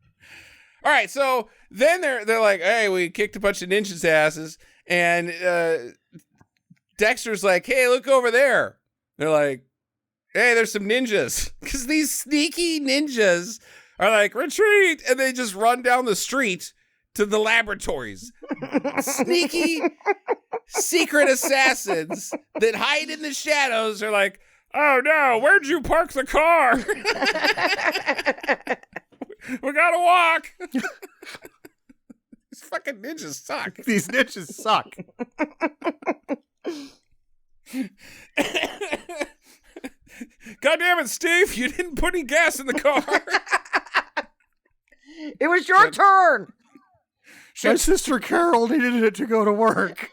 All right. So then they're like, hey, we kicked a bunch of ninjas' asses. And Dexter's like, hey, look over there. They're like, hey, there's some ninjas. Because these sneaky ninjas are like, retreat. And they just run down the street to the laboratories. Sneaky, secret assassins that hide in the shadows are like, oh no, where'd you park the car? We gotta walk. These fucking ninjas suck. These ninjas suck. God damn it, Steve, you didn't put any gas in the car. It was your turn. My sister Carol needed it to go to work.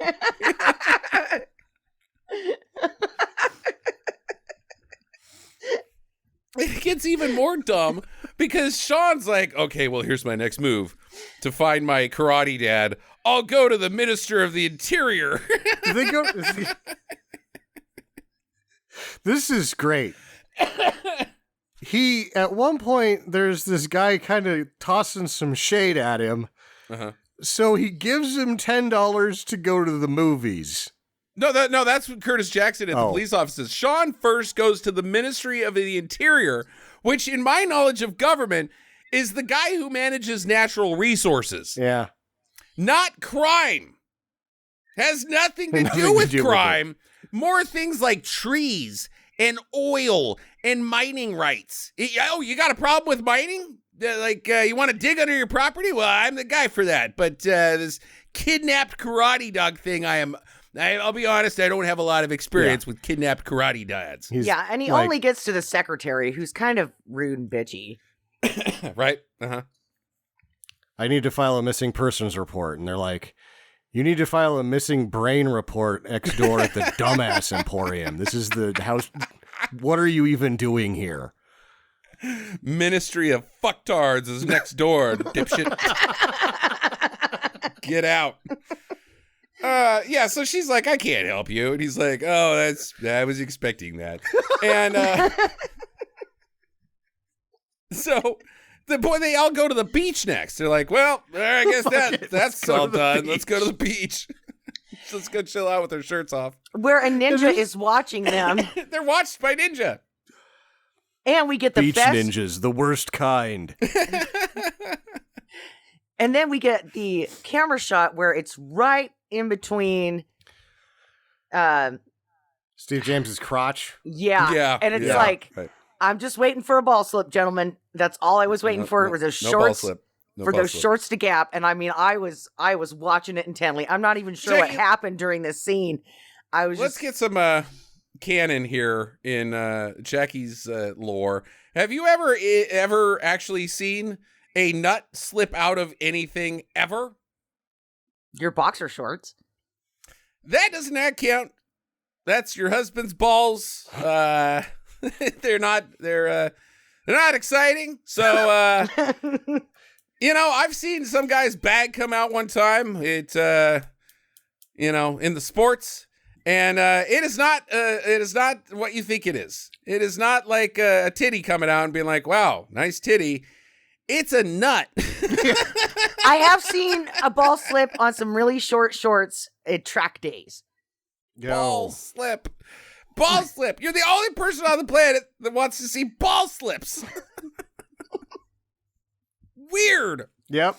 It gets even more dumb because Sean's like, okay, well, here's my next move. To find my karate dad, I'll go to the Minister of the Interior. This is great. At one point, there's this guy kind of tossing some shade at him. So he gives him $10 to go to the movies. No, that's what Curtis Jackson and the police officers. Sean first goes to the Ministry of the Interior, which, in my knowledge of government, is the guy who manages natural resources. Yeah. Not crime. Has nothing to do with crime. More things like trees and oil and mining rights. Oh, you got a problem with mining? You want to dig under your property? Well, I'm the guy for that. But this kidnapped karate dog thing, I'll be honest, I don't have a lot of experience with kidnapped karate dads. And he only gets to the secretary, who's kind of rude and bitchy. Right? I need to file a missing persons report. And they're like, you need to file a missing brain report next door at the Dumbass Emporium. This is the house. What are you even doing here? Ministry of Fucktards is next door, dipshit. Get out. So she's like, I can't help you. And he's like, oh, I was expecting that. And so they all go to the beach next. They're like, well, I guess that's all done. Let's go to the beach. Let's go chill out with our shirts off. Where a ninja is watching them. They're watched by ninja. And we get the beach best ninjas, the worst kind. And then we get the camera shot where it's right in between Steve James's crotch. Yeah. And it's like, right. I'm just waiting for a ball slip, gentlemen. That's all I was waiting for. It was those shorts. For those shorts to gap. And I mean, I was watching it intently. I'm not even sure what happened during this scene. Let's get some canon here in Jackie's lore. Have you ever actually seen a nut slip out of anything ever? Your boxer shorts. That does not count. That's your husband's balls. They're not exciting. So you know, I've seen some guy's bag come out one time. It you know, in the sports. And it is not what you think it is. It is not like a titty coming out and being like, wow, nice titty. It's a nut. I have seen a ball slip on some really short shorts at track days. Ball slip. Ball slip. You're the only person on the planet that wants to see ball slips. Weird. Yep.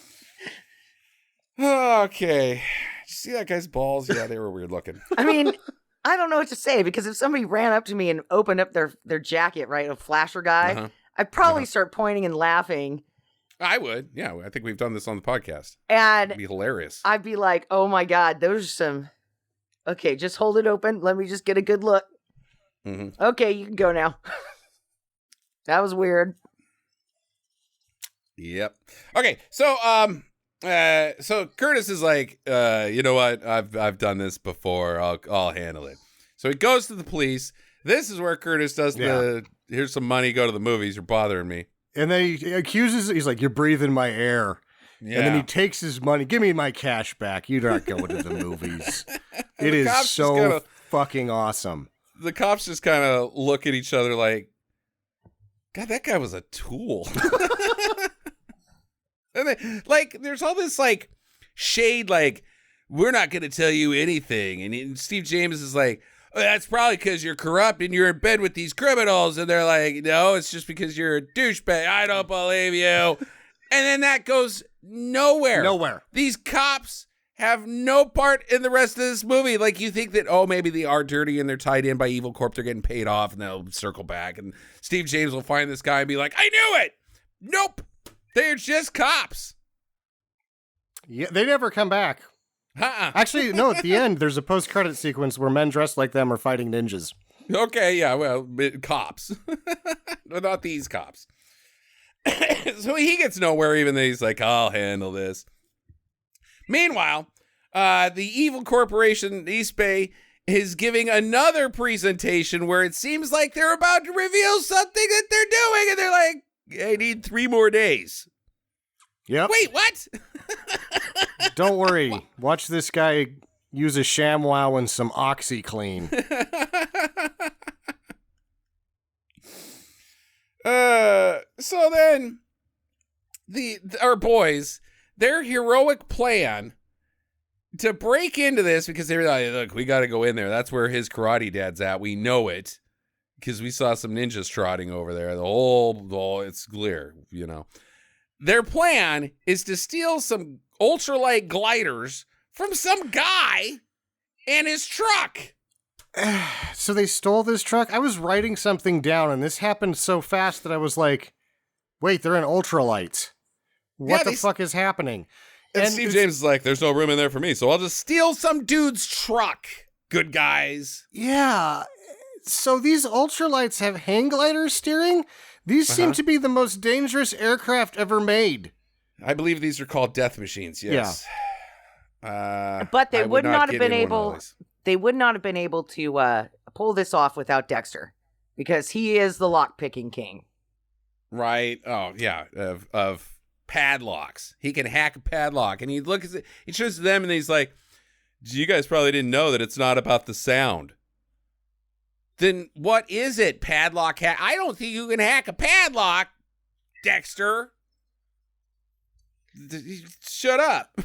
Okay. See that guy's balls? Yeah, they were weird looking. I mean, I don't know what to say, because if somebody ran up to me and opened up their jacket, right, a flasher guy, I'd probably start pointing and laughing. I would. Yeah, I think we've done this on the podcast. And it'd be hilarious. I'd be like, oh my God, those are some... Okay, just hold it open. Let me just get a good look. Mm-hmm. Okay, you can go now. That was weird. Yep. Okay, so so Curtis is like, you know what? I've done this before. I'll handle it. So he goes to the police. This is where Curtis does here's some money, go to the movies. You're bothering me. And then he accuses, he's like, you're breathing my air. Yeah. And then he takes his money. Give me my cash back. You're not going to the movies. It is so fucking awesome. The cops just kind of look at each other like, God, that guy was a tool. And then, like, there's all this, like, shade, like, we're not going to tell you anything. And Steve James is like, oh, that's probably because you're corrupt and you're in bed with these criminals. And they're like, no, it's just because you're a douchebag. I don't believe you. And then that goes nowhere. Nowhere. These cops have no part in the rest of this movie. Like, you think that, oh, maybe they are dirty and they're tied in by Evil Corp. They're getting paid off and they'll circle back. And Steve James will find this guy and be like, I knew it. Nope. They're just cops. Yeah, they never come back. Actually, no, at the end, there's a post-credit sequence where men dressed like them are fighting ninjas. Okay, yeah, well, cops. Not these cops. So he gets nowhere, even though he's like, I'll handle this. Meanwhile, the evil corporation, East Bay, is giving another presentation where it seems like they're about to reveal something that they're doing, and they're like, I need 3 more days. Yep. Wait, what? Don't worry. Watch this guy use a ShamWow and some OxyClean. So then our boys, their heroic plan to break into this, because they were like, look, we got to go in there. That's where his karate dad's at. We know it. Because we saw some ninjas trotting over there. The whole, it's clear, you know. Their plan is to steal some ultralight gliders from some guy and his truck. So they stole this truck? I was writing something down, and this happened so fast that I was like, wait, they're in ultralights. What the fuck is happening? And Steve James is like, there's no room in there for me, so I'll just steal some dude's truck. Good guys. Yeah. So these ultralights have hang glider steering? These seem to be the most dangerous aircraft ever made. I believe these are called death machines, yes. Yeah. But they would not have been able to pull this off without Dexter, because he is the lock-picking king. Right. Oh, yeah. Of padlocks. He can hack a padlock. And he looks at he shows them and he's like, you guys probably didn't know that it's not about the sound. Then what is it, padlock hack? I don't think you can hack a padlock, Dexter. Shut up.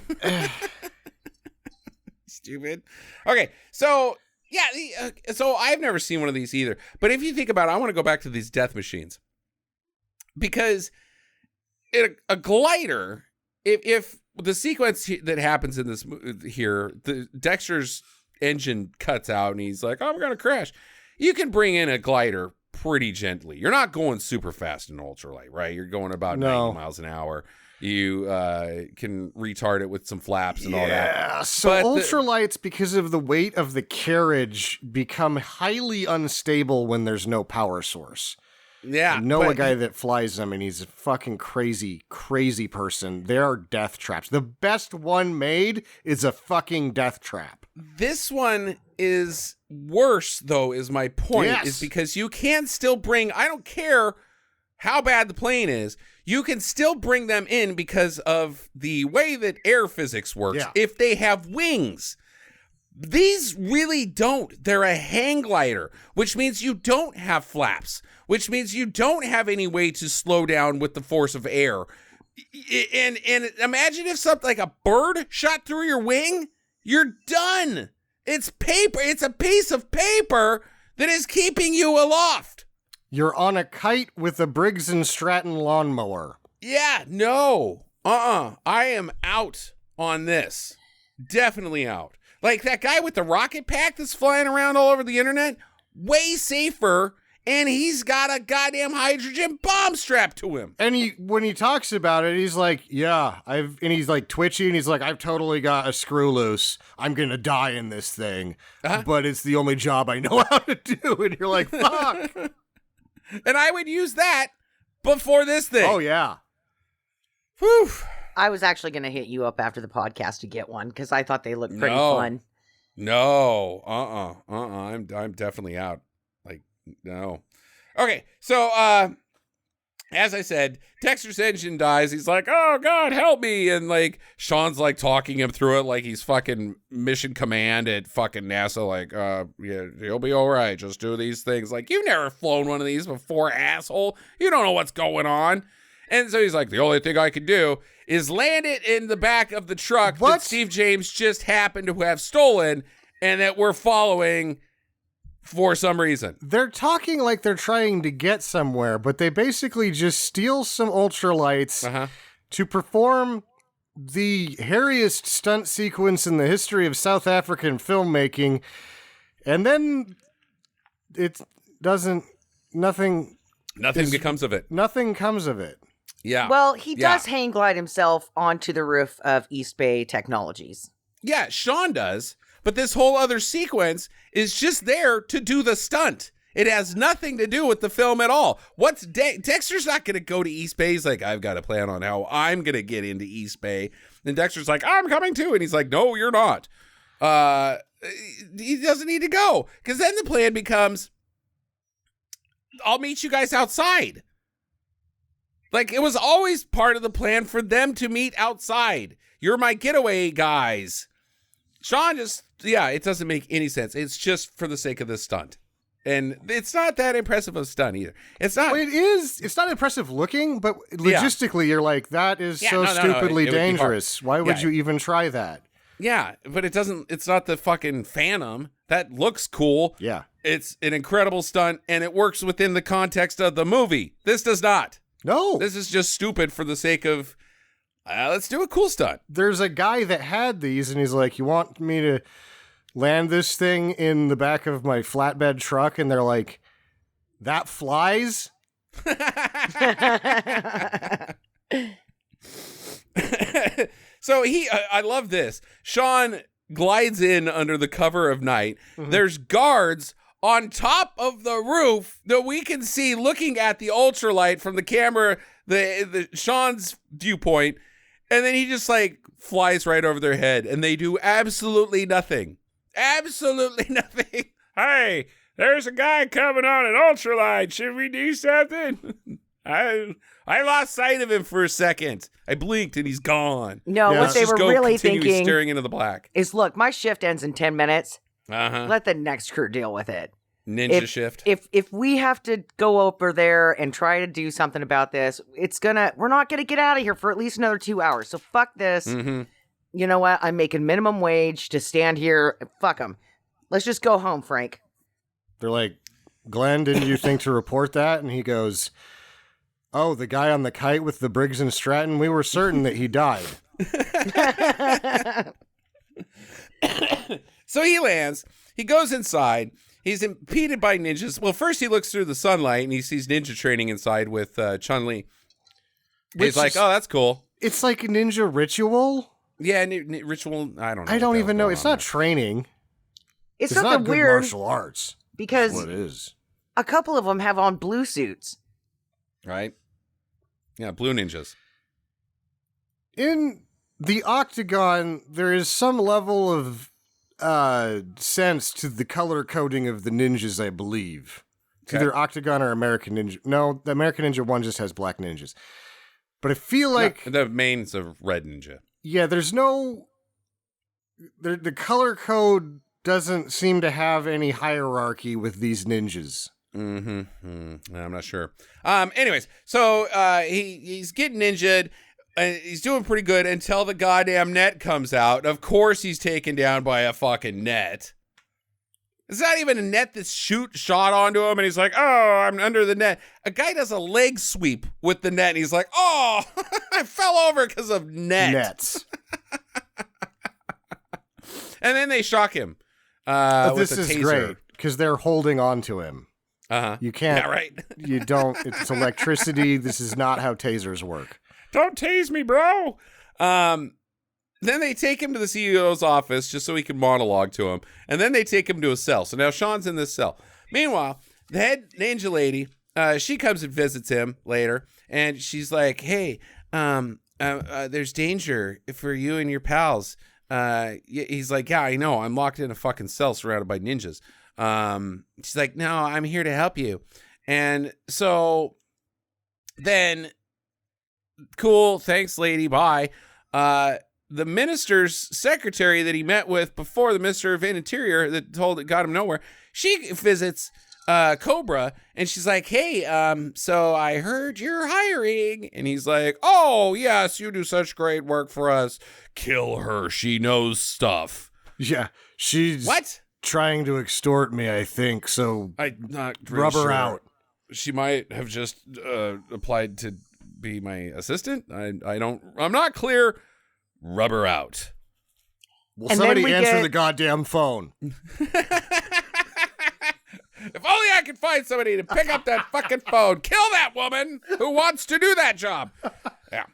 Stupid. Okay, so, yeah, so I've never seen one of these either. But if you think about it, I want to go back to these death machines. Because a glider, if the sequence that happens in this here, the Dexter's engine cuts out and he's like, oh, we're going to crash. You can bring in a glider pretty gently. You're not going super fast in ultralight, right? You're going about 90 miles an hour. You can retard it with some flaps and all that. Yeah, so ultralights, because of the weight of the carriage, become highly unstable when there's no power source. Yeah. I know a guy that flies them, and he's a fucking crazy, crazy person. They are death traps. The best one made is a fucking death trap. This one is worse, though, is my point, is because you can still bring, I don't care how bad the plane is, you can still bring them in because of the way that air physics works if they have wings. These really don't. They're a hang glider, which means you don't have flaps, which means you don't have any way to slow down with the force of air. And imagine if something like a bird shot through your wing, you're done. It's paper. It's a piece of paper that is keeping you aloft. You're on a kite with a Briggs & Stratton lawnmower. Yeah, no. I am out on this. Definitely out. Like that guy with the rocket pack that's flying around all over the internet, way safer, and he's got a goddamn hydrogen bomb strapped to him. And when he talks about it, he's like, yeah, and he's like twitchy, and he's like, I've totally got a screw loose. I'm going to die in this thing, but it's the only job I know how to do. And you're like, fuck. And I would use that before this thing. Oh, yeah. Whew. I was actually going to hit you up after the podcast to get one because I thought they looked pretty fun. No. I'm definitely out. Like, no. Okay. So, as I said, Dexter's engine dies. He's like, oh, God, help me. And, like, Sean's, like, talking him through it like he's fucking mission command at fucking NASA. Like, yeah, you'll be all right. Just do these things. Like, you've never flown one of these before, asshole. You don't know what's going on. And so he's like, the only thing I can do is land it in the back of the truck that Steve James just happened to have stolen and that we're following for some reason. They're talking like they're trying to get somewhere, but they basically just steal some ultralights to perform the hairiest stunt sequence in the history of South African filmmaking, and then nothing becomes of it. Nothing comes of it. Yeah. Well, he does hang glide himself onto the roof of East Bay Technologies. Yeah, Sean does. But this whole other sequence is just there to do the stunt. It has nothing to do with the film at all. Dexter's not going to go to East Bay. He's like, I've got a plan on how I'm going to get into East Bay. And Dexter's like, I'm coming too. And he's like, no, you're not. He doesn't need to go. Because then the plan becomes, I'll meet you guys outside. Like, it was always part of the plan for them to meet outside. You're my getaway guys. Sean just, it doesn't make any sense. It's just for the sake of the stunt. And it's not that impressive of a stunt either. It's not. Well, it is. It's not impressive looking, but logistically, you're like, that is stupidly dangerous. Why would you even try that? Yeah, but it's not the fucking Phantom. That looks cool. Yeah. It's an incredible stunt, and it works within the context of the movie. This does not. No. This is just stupid for the sake of, let's do a cool stunt. There's a guy that had these, and he's like, you want me to land this thing in the back of my flatbed truck? And they're like, that flies? So I love this. Sean glides in under the cover of night. Mm-hmm. There's guards on top of the roof that we can see looking at the ultralight from the camera, the Sean's viewpoint, and then he just like flies right over their head, and they do absolutely nothing. Absolutely nothing. Hey, there's a guy coming on an ultralight. Should we do something? I lost sight of him for a second. I blinked and he's gone. No, what they were really thinking, staring into the black, is look, my shift ends in 10 minutes. Let the next crew deal with it. Ninja shift. If we have to go over there and try to do something about this, we're not gonna get out of here for at least another 2 hours. So fuck this. Mm-hmm. You know what? I'm making minimum wage to stand here. Fuck them. Let's just go home, Frank. They're like, Glenn, didn't you think to report that? And he goes, oh, the guy on the kite with the Briggs & Stratton, we were certain that he died. So he lands. He goes inside. He's impeded by ninjas. Well, first he looks through the sunlight and he sees ninja training inside with Chun-Li. He's like, oh, that's cool. It's like a ninja ritual? Yeah, ritual. I don't know. I don't even know. It's not training. It's not something good weird. Martial arts. Because what it is. A couple of them have on blue suits. Right? Yeah, blue ninjas. In the Octagon, there is some level of sense to the color coding of the ninjas, I believe. It's either Octagon or American Ninja. No, the American Ninja one just has black ninjas. But I feel like... No, the main's a red ninja. Yeah, there's no... The color code doesn't seem to have any hierarchy with these ninjas. I'm not sure. Anyways, so he's getting injured. He's doing pretty good until the goddamn net comes out. Of course he's taken down by a fucking net. It's not even a net that's shot onto him, and he's like, oh, I'm under the net. A guy does a leg sweep with the net, and he's like, oh, I fell over because of nets. And then they shock him but with this a is taser. great, because they're holding on to him. You can't. Yeah, right. You don't. It's electricity. This is not how tasers work. Don't tase me, bro. Then they take him to the CEO's office just so he can monologue to him. And then they take him to a cell. So now Sean's in this cell. Meanwhile, the head ninja lady, she comes and visits him later. And she's like, hey, there's danger for you and your pals. He's like, yeah, I know. I'm locked in a fucking cell surrounded by ninjas. She's like, no, I'm here to help you. And so then, cool, thanks, lady, bye. The minister's secretary that he met with before, the Minister of Interior that got him nowhere, she visits Cobra, and she's like, hey, so I heard you're hiring. And he's like, oh, yes, you do such great work for us. Kill her. She knows stuff. Yeah, she's... What? Trying to extort me, I think, so I'm not really rub her sure. out. She might have just applied to be my assistant. I'm not clear. Rub her out. Will somebody answer the goddamn phone? If only I could find somebody to pick up that fucking phone. Kill that woman who wants to do that job. Yeah.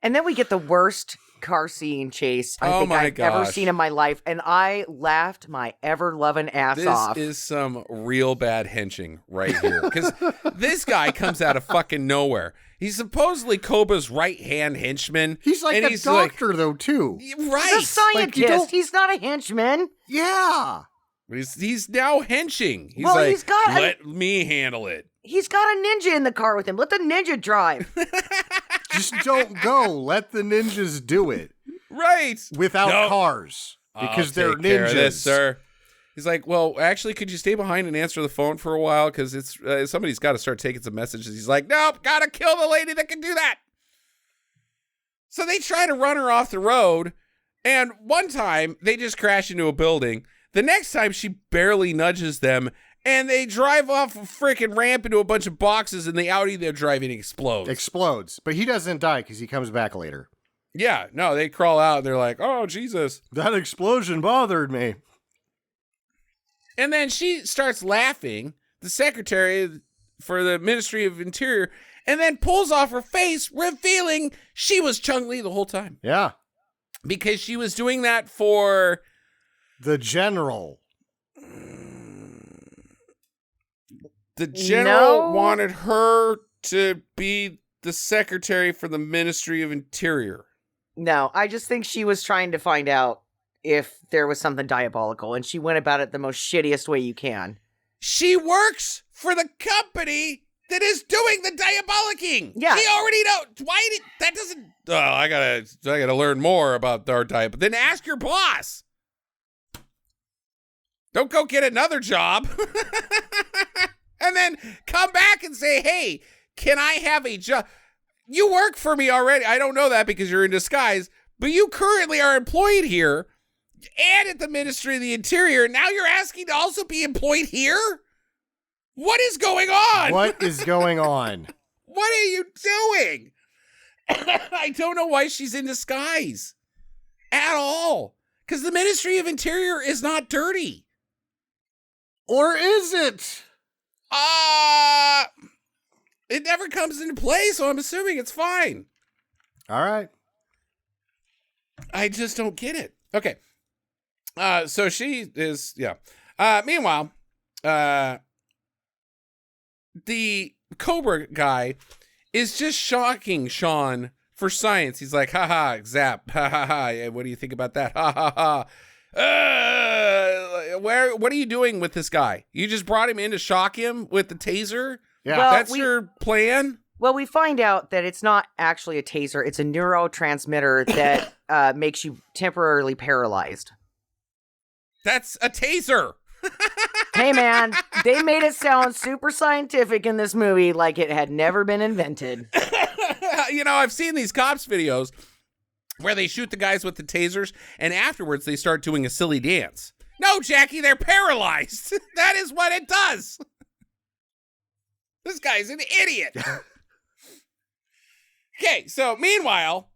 And then we get the worst car scene chase I think I've ever seen in my life, and I laughed my ever-loving ass off. This is some real bad henching right here, because this guy comes out of fucking nowhere. He's supposedly Koba's right-hand henchman. He's like a doctor, though, too. Right. He's a scientist. He's not a henchman. Yeah. He's now henching. He's let me handle it. He's got a ninja in the car with him. Let the ninja drive. Just don't go. Let the ninjas do it. Right. Without cars. Because they're ninjas. Care of this, sir. He's like, well, actually, could you stay behind and answer the phone for a while? Because it's somebody's got to start taking some messages. He's like, nope, gotta kill the lady that can do that. So they try to run her off the road. And one time, they just crash into a building. The next time, she barely nudges them. And they drive off a freaking ramp into a bunch of boxes, and the Audi they're driving explodes. But he doesn't die because he comes back later. Yeah, no, they crawl out. And they're like, oh, Jesus. That explosion bothered me. And then she starts laughing, the secretary for the Ministry of Interior, and then pulls off her face, revealing she was Chun-Li the whole time. Yeah. Because she was doing that for... the general. The general wanted her to be the secretary for the Ministry of Interior. No, I just think she was trying to find out if there was something diabolical, and she went about it the most shittiest way you can. She works for the company that is doing the diabolicking. Yeah. She already knows. Why did that doesn't... Oh, I gotta learn more about our diet. Then ask your boss. Don't go get another job. And then come back and say, hey, can I have a job? You work for me already. I don't know that because you're in disguise, but you currently are employed here and at the Ministry of the Interior. Now you're asking to also be employed here? What is going on? What is going on? What are you doing? I don't know why she's in disguise at all. Because the Ministry of Interior is not dirty. Or is it? It never comes into play, so I'm assuming it's fine. All right. I just don't get it. Okay. So she is, yeah. Meanwhile, the Cobra guy is just shocking Sean for science. He's like, ha, zap, ha. What do you think about that? Ha. What are you doing with this guy? You just brought him in to shock him with the taser? Yeah. Well, That's your plan? Well, we find out that it's not actually a taser. It's a neurotransmitter that makes you temporarily paralyzed. That's a taser. Hey, man, they made it sound super scientific in this movie like it had never been invented. You know, I've seen these cops videos where they shoot the guys with the tasers, and afterwards they start doing a silly dance. No, Jackie, they're paralyzed. That is what it does. This guy's an idiot. Okay, so meanwhile,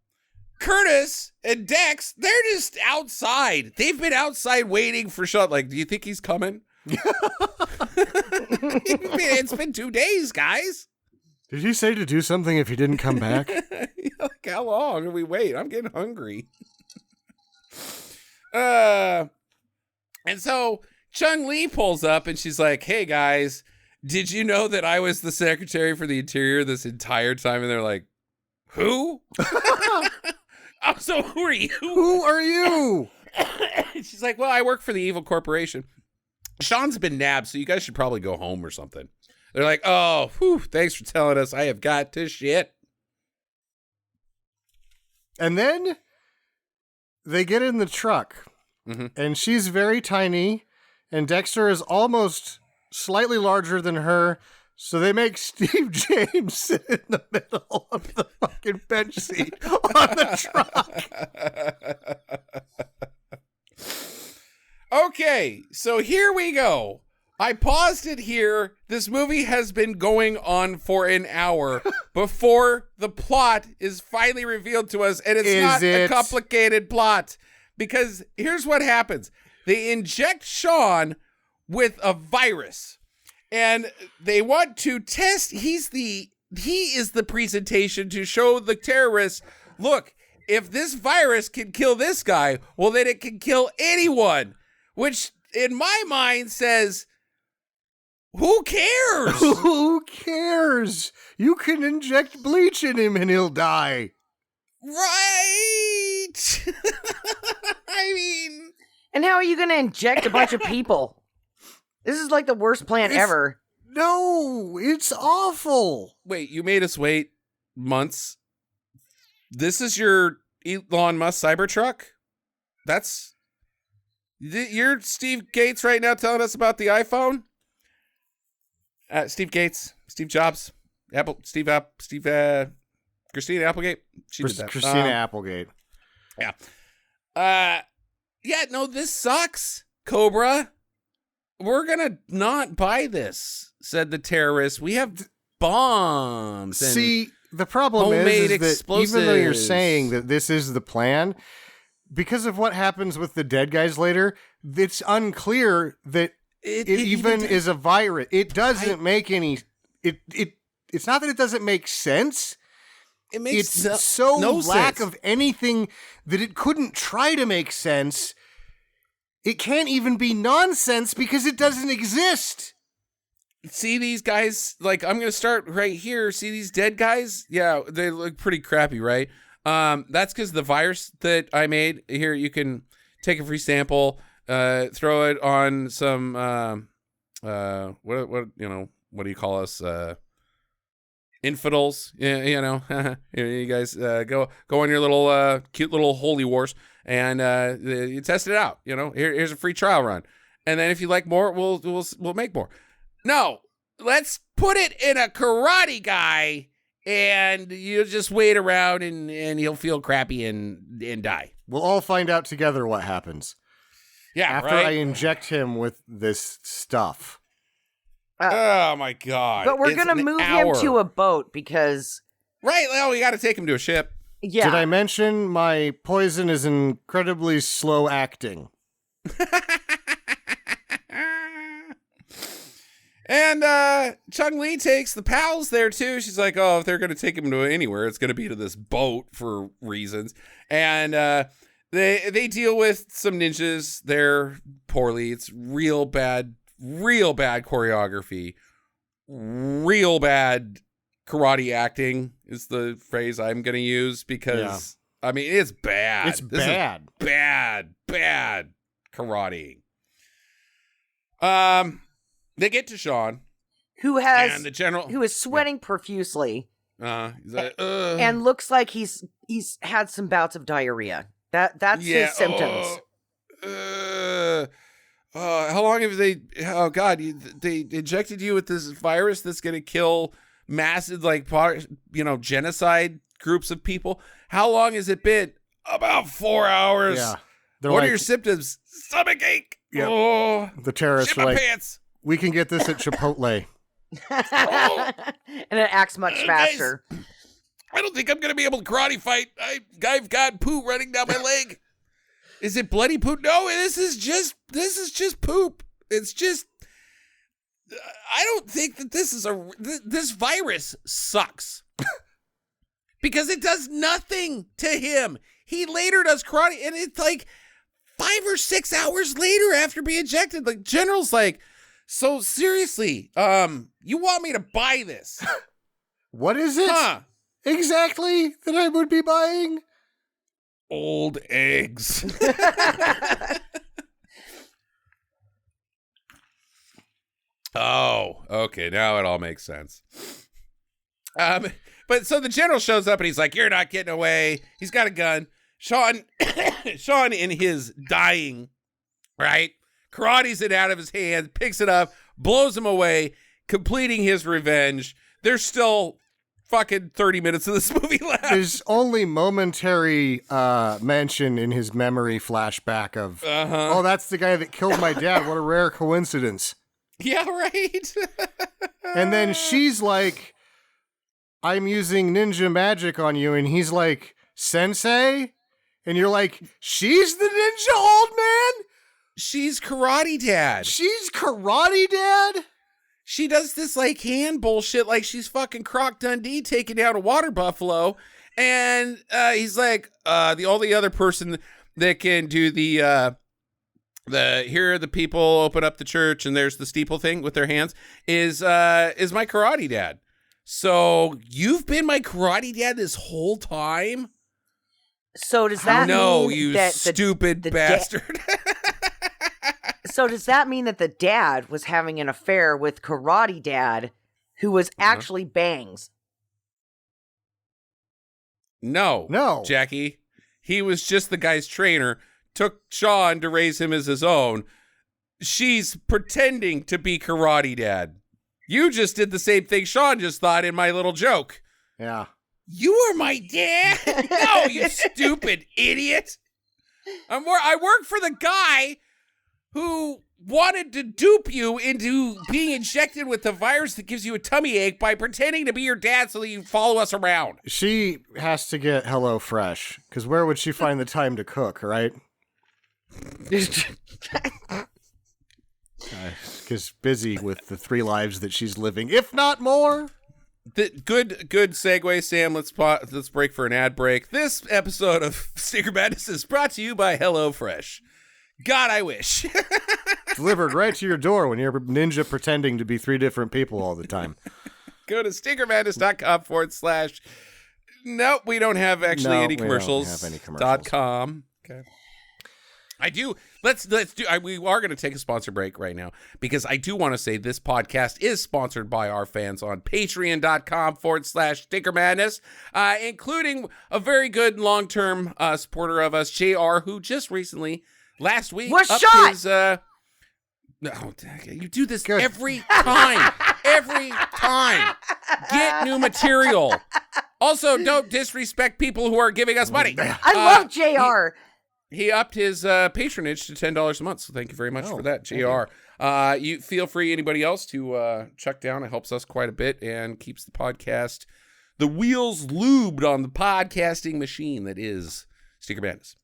Curtis and Dex, they're just outside. They've been outside waiting for Sean. Like, do you think he's coming? It's been 2 days, guys. Did he say to do something if he didn't come back? Like, how long do we wait? I'm getting hungry. And so Chung Lee pulls up and she's like, hey, guys, did you know that I was the Secretary for the Interior this entire time? And they're like, who? Oh, so who are you? Who are you? She's like, well, I work for the evil corporation. Sean's been nabbed, so you guys should probably go home or something. They're like, oh, whew, thanks for telling us. I have got to shit. And then they get in the truck, and she's very tiny, and Dexter is almost slightly larger than her, so they make Steve James sit in the middle of the fucking bench seat on the truck. Okay, so here we go. I paused it here. This movie has been going on for an hour before the plot is finally revealed to us, and it's a complicated plot. Because here's what happens. They inject Sean with a virus, and they want to test. He is the presentation to show the terrorists, look, if this virus can kill this guy, well, then it can kill anyone. Which, in my mind, says, who cares? Who cares? You can inject bleach in him and he'll die. Right. I mean. And how are you going to inject a bunch of people? This is like the worst plan ever. No, it's awful. Wait, you made us wait months? This is your Elon Musk Cybertruck? You're Steve Gates right now telling us about the iPhone? Steve Gates, Steve Jobs, Christina Applegate. She did that. Christina Applegate. Yeah. No, this sucks, Cobra. We're gonna not buy this, said the terrorists. We have bombs. See, the problem is that explosives. Even though you're saying that this is the plan, because of what happens with the dead guys later, it's unclear that it even is a virus. It doesn't make any. It's not that it doesn't make sense. It makes so no lack sense. of anything that it couldn't try to make sense. It can't even be nonsense because it doesn't exist. See these guys? Like, I'm gonna start right here. See these dead guys? Yeah, they look pretty crappy, right? That's because the virus that I made here. You can take a free sample, throw it on some what do you call us? Infidels, you guys go on your little cute little holy wars and you test it out. Here's a free trial run, and then if you like more, we'll make more. No, let's put it in a karate guy, and you'll just wait around and he'll feel crappy and die. We'll all find out together what happens. Yeah, after right? I inject him with this stuff. Oh my god! But we're gonna move him to a boat because we got to take him to a ship. Yeah. Did I mention my poison is incredibly slow acting? And Chung Lee takes the pals there too. She's like, oh, if they're going to take him to anywhere, it's going to be to this boat for reasons. And they deal with some ninjas there poorly. It's real bad choreography. Real bad karate acting is the phrase I'm going to use because, I mean, it's bad. It's bad. Bad karate. They get to Sean, who is sweating profusely, he's like, and looks like he's had some bouts of diarrhea. That's his symptoms. How long have they? Oh God, they injected you with this virus that's going to kill massive, genocide groups of people. How long has it been? About 4 hours. Yeah. What are your symptoms? Stomachache. Yep. Oh, the terrorists shit were my like, pants. we can get this at Chipotle. And it acts much faster. Guys, I don't think I'm going to be able to karate fight. I've got poo running down my leg. Is it bloody poop? No, this is just poop. It's just, I don't think that this virus sucks. Because it does nothing to him. He later does karate, and it's like 5 or 6 hours later after being injected. The general's like, so seriously, you want me to buy this? What is it exactly that I would be buying? Old eggs. Oh, okay. Now it all makes sense. But so the general shows up and he's like, you're not getting away. He's got a gun. Sean in his dying, right? Karates it out of his hand, picks it up, blows him away, completing his revenge. There's still fucking 30 minutes of this movie left. There's only momentary mention in his memory flashback of, oh, that's the guy that killed my dad. What a rare coincidence. Yeah, right? And then she's like, I'm using ninja magic on you. And he's like, Sensei? And you're like, she's the ninja old man? She's Karate Dad. She's Karate Dad? She does this like hand bullshit like she's fucking Croc Dundee taking down a water buffalo. And he's like, the only other person that can do the here are the people open up the church and there's the steeple thing with their hands is my Karate Dad. So you've been my Karate Dad this whole time? So does that mean you that stupid bastard. So does that mean that the dad was having an affair with Karate Dad, who was actually Bangs? No, Jackie. He was just the guy's trainer, took Sean to raise him as his own. She's pretending to be Karate Dad. You just did the same thing Sean just thought in my little joke. Yeah. You are my dad? No, you stupid idiot. I work for the guy who wanted to dupe you into being injected with the virus that gives you a tummy ache by pretending to be your dad so that you follow us around. She has to get Hello Fresh, because where would she find the time to cook, right? Because busy with the 3 lives that she's living, if not more. Good segue, Sam. Let's break for an ad break. This episode of Sticker Madness is brought to you by HelloFresh. God, I wish. Delivered right to your door when you're ninja pretending to be 3 different people all the time. Go to stickermadness.com/. Nope, we don't have any commercials. Don't have any commercials. .com. Okay. I do. Let's do. We are going to take a sponsor break right now because I do want to say this podcast is sponsored by our fans on patreon.com/Sticker Madness, including a very good long-term supporter of us, JR, who just recently last week was shot. His, no, you do this every time. Every time. Get new material. Also, don't disrespect people who are giving us money. I love JR. He upped his patronage to $10 a month, so thank you very much for that, JR. You feel free, anybody else, to chuck down. It helps us quite a bit and keeps the the wheels lubed on the podcasting machine that is Sticker Madness.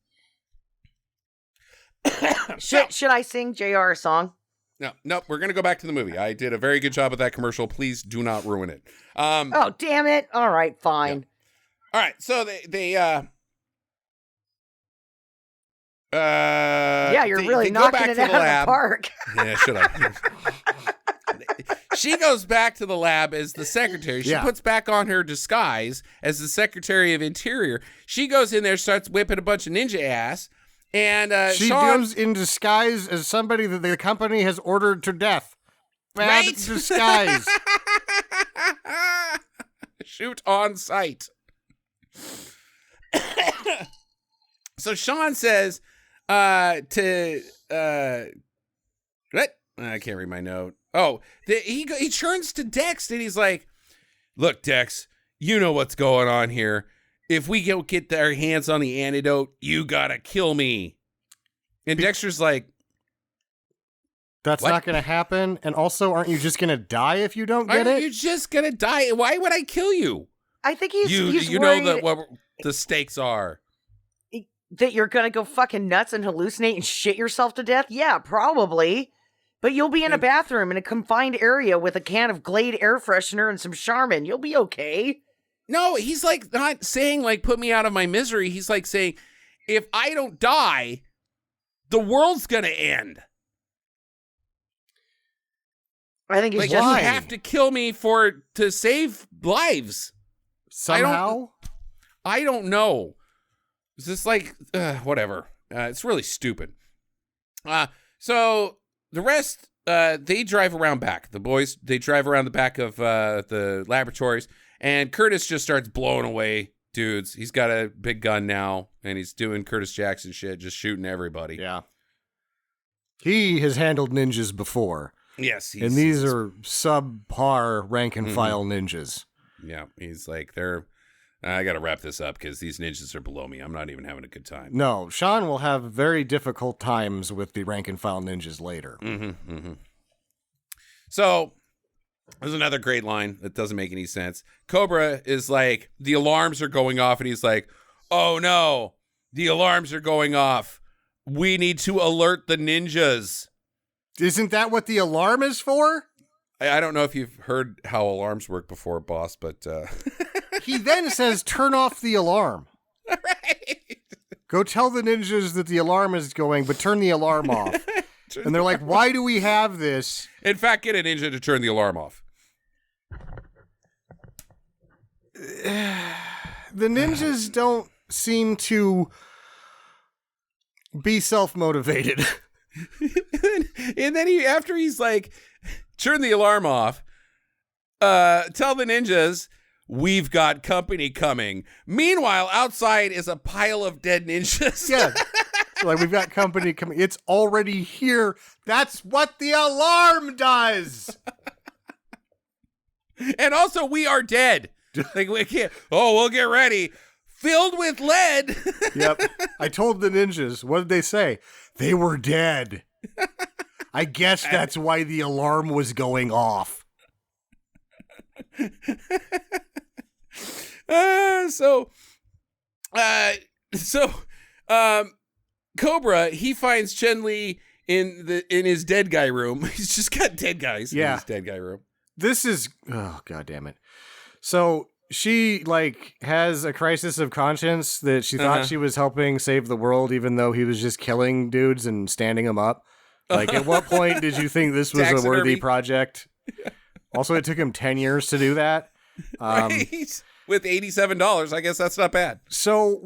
Should I sing JR a song? No, we're going to go back to the movie. I did a very good job with that commercial. Please do not ruin it. Oh, damn it. All right, fine. Yeah. All right, so they you're really knocking it out of the park. Yeah, should I? She goes back to the lab as the secretary. She puts back on her disguise as the Secretary of Interior. She goes in there, starts whipping a bunch of ninja ass. And she goes in disguise as somebody that the company has ordered to death. Bad disguise. Shoot on sight. So Sean says what? I can't read my note. Oh, he turns to Dex and he's like, "Look, Dex, you know what's going on here. If we don't get our hands on the antidote, you gotta kill me." And Dexter's like, "That's not gonna happen. And also, aren't you just gonna die if you don't get it? Aren't you just gonna die? Why would I kill you?" I think he's you worried know what the stakes are. That you're gonna go fucking nuts and hallucinate and shit yourself to death? Yeah, probably. But you'll be in a bathroom in a confined area with a can of Glade air freshener and some Charmin. You'll be okay. No, he's like not saying like put me out of my misery. He's like saying, if I don't die, the world's gonna end. I think it's like you have to kill me to save lives. Somehow? I don't know. It's just like whatever. It's really stupid. So the rest, they drive around back. The boys, they drive around the back of the laboratories. And Curtis just starts blowing away dudes. He's got a big gun now, and he's doing Curtis Jackson shit, just shooting everybody. Yeah. He has handled ninjas before. Yes. And these are subpar rank and file ninjas. Yeah. He's like, I got to wrap this up because these ninjas are below me. I'm not even having a good time. No, Sean will have very difficult times with the rank and file ninjas later. Mm-hmm, mm-hmm. So there's another great line that doesn't make any sense. Cobra is like, the alarms are going off, and he's like, "Oh no, the alarms are going off. We need to alert the ninjas." Isn't that what the alarm is for? I don't know if you've heard how alarms work before, boss, but he then says, "Turn off the alarm." Right. Go tell the ninjas that the alarm is going, but turn the alarm off. And they're like, "Why do we have this?" In fact, get a ninja to turn the alarm off. The ninjas don't seem to be self-motivated. And then after he's like, turn the alarm off, tell the ninjas, we've got company coming. Meanwhile, outside is a pile of dead ninjas. Yeah. Like, we've got company coming. It's already here. That's what the alarm does. And also, we are dead. Like, we can't. Oh, we'll get ready. Filled with lead. Yep. I told the ninjas. What did they say? They were dead. I guess that's why the alarm was going off. Cobra, he finds Chun-Li in his dead guy room. He's just got dead guys in his dead guy room. This is, oh, God damn it. So she has a crisis of conscience that she thought she was helping save the world, even though he was just killing dudes and standing them up. Like, at what point did you think this was a worthy project? Also, it took him 10 years to do that. Right. With $87, I guess that's not bad. So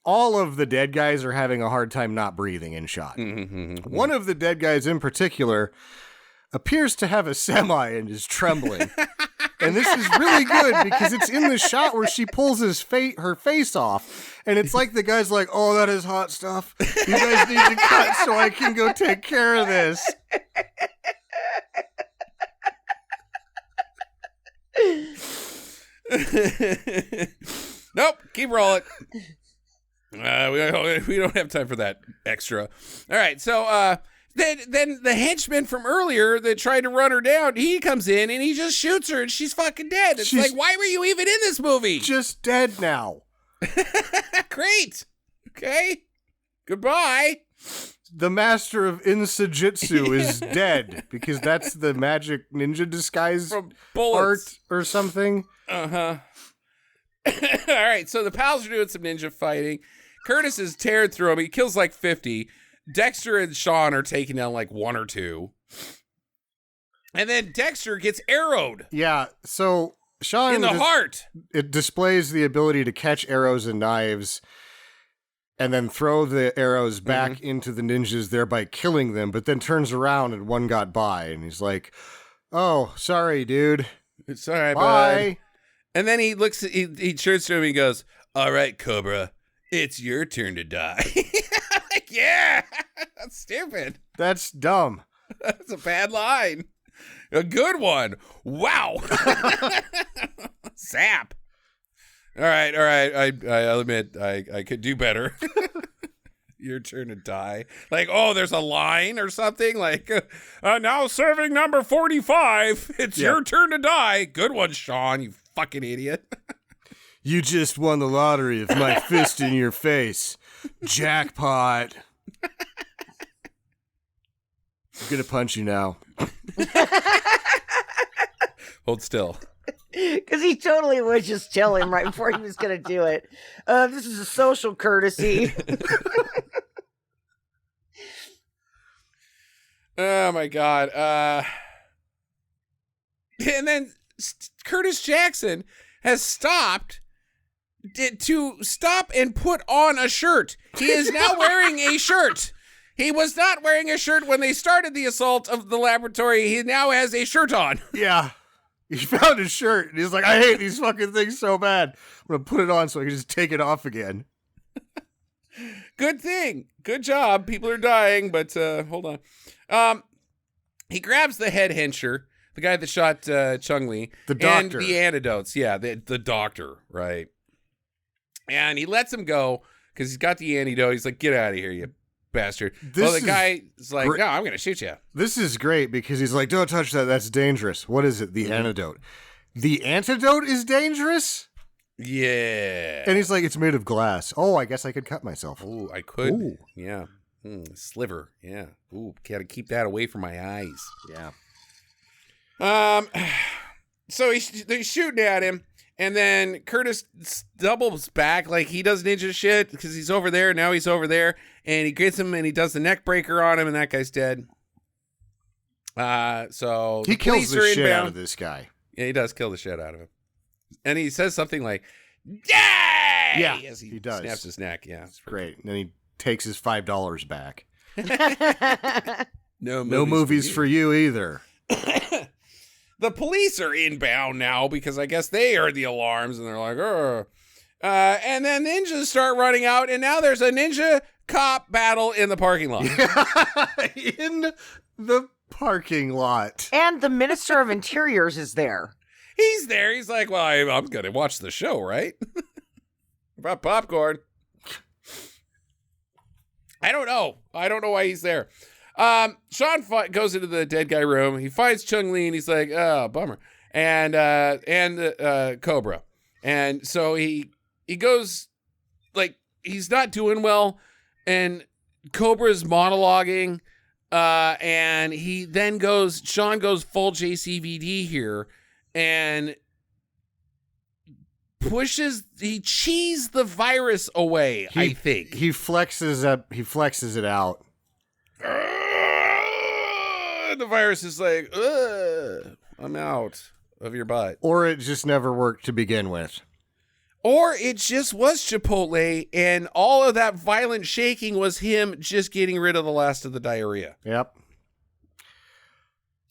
all of the dead guys are having a hard time not breathing in shot. One of the dead guys in particular appears to have a semi and is trembling. And this is really good because it's in the shot where she pulls her face off. And it's like the guy's like, "Oh, that is hot stuff. You guys need to cut so I can go take care of this." Nope, keep rolling. We don't have time for that extra. All right, so then the henchman from earlier that tried to run her down, he comes in and he just shoots her and she's fucking dead. It's like, why were you even in this movie? Just dead now. Great. Okay. Goodbye. The master of Insujitsu is dead because that's the magic ninja disguise from bullets art or something. Uh-huh. All right, so the pals are doing some ninja fighting. Curtis is tearing through them. He kills like 50. Dexter and Sean are taking down like 1 or 2. And then Dexter gets arrowed. Yeah, so Sean... in the heart. It displays the ability to catch arrows and knives and then throw the arrows back into the ninjas, thereby killing them, but then turns around and one got by, and he's like, oh, sorry, dude. It's all right, bye. Bud. And then he looks, he turns to him and he goes, all right, Cobra, it's your turn to die. Like, yeah, that's stupid. That's dumb. That's a bad line. A good one. Wow. Zap. All right. I'll admit I could do better. Your turn to die. Like, oh, there's a line or something. Like, now serving number 45. It's your turn to die. Good one, Sean, you fucking idiot. You just won the lottery of my fist in your face. Jackpot. I'm going to punch you now. Hold still. Because he totally would just tell him right before he was going to do it. This is a social courtesy. Oh, my God. And then Curtis Jackson has stopped to stop and put on a shirt. He is now wearing a shirt. He was not wearing a shirt when they started the assault of the laboratory. He now has a shirt on. Yeah. He found his shirt, and he's like, I hate these fucking things so bad. I'm going to put it on so I can just take it off again. Good thing. Good job. People are dying, but hold on. He grabs the head hencher, the guy that shot Chung Lee. The doctor. And the antidotes. Yeah, the doctor, right. And he lets him go because he's got the antidote. He's like, get out of here, you bastard. Well, the guy is like, no, I'm going to shoot you. This is great because he's like, don't touch that. That's dangerous. What is it? The antidote. The antidote is dangerous? Yeah. And he's like, it's made of glass. Oh, I guess I could cut myself. Ooh, I could. Ooh. Yeah. Sliver. Yeah. Ooh, gotta keep that away from my eyes. Yeah. So they're shooting at him. And then Curtis doubles back like he does ninja shit because he's over there. Now he's over there. And he gets him and he does the neck breaker on him and that guy's dead. So he kills the shit out of this guy. Yeah, he does kill the shit out of him. And he says something like, "Yay!" Yeah, as he does. Snaps his neck. Yeah, it's great. And then he takes his $5 back. No movies for you either. The police are inbound now because I guess they heard the alarms and they're like, "Ugh." And then ninjas start running out, and now there's a ninja cop battle in the parking lot. In the parking lot. And the Minister of Interiors is there. He's there. He's like, well, I'm going to watch the show, right? About popcorn. I don't know why he's there. Sean goes into the dead guy room. He finds Chung Lee and he's like, oh, bummer. And Cobra. And so he goes, like, he's not doing well. And Cobra's monologuing. And he then Sean goes full JCVD here and he cheesed the virus away, I think. He flexes it out. The virus is like, I'm out of your butt. Or it just never worked to begin with. Or it just was Chipotle, and all of that violent shaking was him just getting rid of the last of the diarrhea. Yep.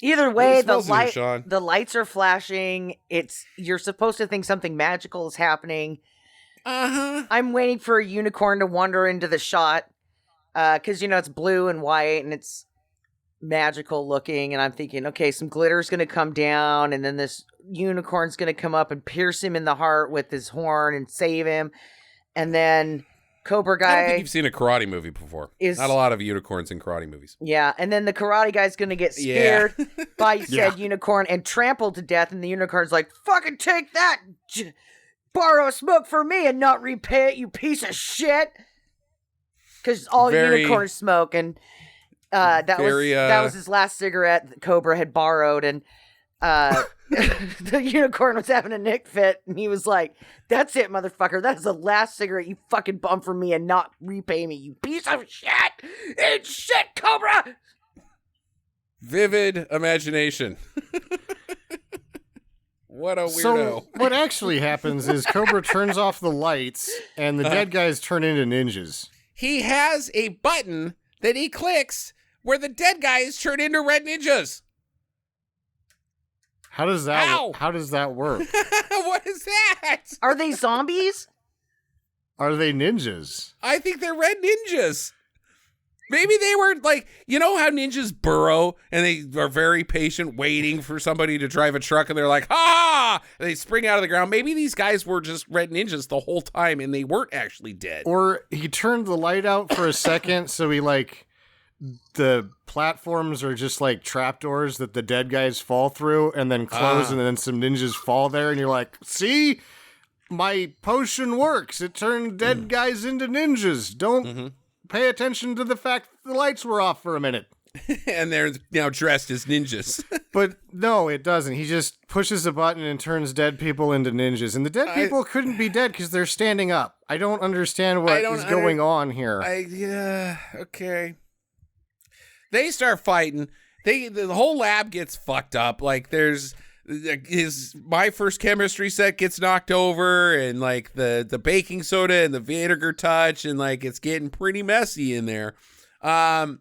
Either way, the lights are flashing. You're supposed to think something magical is happening. Uh-huh. I'm waiting for a unicorn to wander into the shot. Because, it's blue and white, and it's magical looking, and I'm thinking, okay, some glitter's going to come down, and then this unicorn's going to come up and pierce him in the heart with his horn and save him. And then Cobra guy. I don't think you've seen a karate movie before. Not a lot of unicorns in karate movies. Yeah, and then the karate guy's gonna get scared by said unicorn and trampled to death, and the unicorn's like, "Fucking take that, borrow a smoke for me and not repay it, you piece of shit." Because all unicorns smoke, and that was his last cigarette that Cobra had borrowed, and the unicorn was having a nick fit, and he was like, "That's it, motherfucker. That is the last cigarette you fucking bum for me and not repay me, you piece of shit. It's shit, Cobra." Vivid imagination. What a weirdo. So what actually happens is Cobra turns off the lights, and the dead guys turn into ninjas. He has a button that he clicks where the dead guys turn into red ninjas. How does that work? What is that? Are they zombies? Are they ninjas? I think they're red ninjas. Maybe they were like, you know how ninjas burrow and they are very patient waiting for somebody to drive a truck and they're like, ha! And they spring out of the ground. Maybe these guys were just red ninjas the whole time and they weren't actually dead. Or he turned the light out for a second, so the platforms are just like trapdoors that the dead guys fall through and then close, and then some ninjas fall there, and you're like, see? My potion works. It turned dead guys into ninjas. Don't pay attention to the fact the lights were off for a minute. And they're now dressed as ninjas. But no, it doesn't. He just pushes a button and turns dead people into ninjas. And the dead people couldn't be dead because they're standing up. I don't understand what is going on here. Okay. They start fighting. The whole lab gets fucked up. Like there's my first chemistry set gets knocked over, and like the baking soda and the vinegar touch, and like it's getting pretty messy in there. And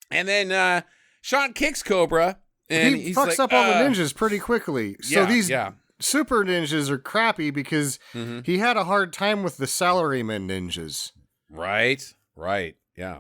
then Sean kicks Cobra, and he fucks up all the ninjas pretty quickly. So these super ninjas are crappy because he had a hard time with the salaryman ninjas. Right, yeah.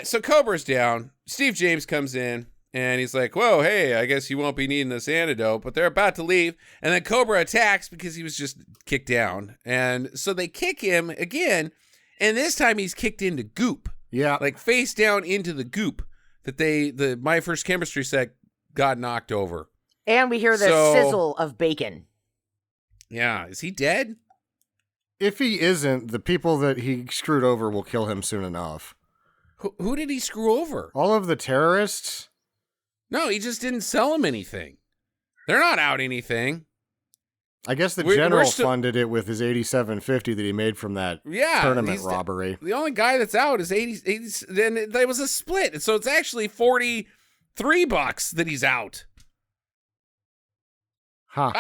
So Cobra's down. Steve James comes in, and he's like, whoa, hey, I guess you won't be needing this antidote. But they're about to leave, and then Cobra attacks because he was just kicked down. And so they kick him again, and this time he's kicked into goop. Yeah. Like face down into the goop that my first chemistry set got knocked over. And we hear the sizzle of bacon. Yeah. Is he dead? If he isn't, the people that he screwed over will kill him soon enough. Who did he screw over? All of the terrorists? No, he just didn't sell them anything. They're not out anything. I guess the general funded it with his $87.50 that he made from that tournament robbery. The only guy that's out is 80. Then there was a split, so it's actually $43 that he's out. Huh?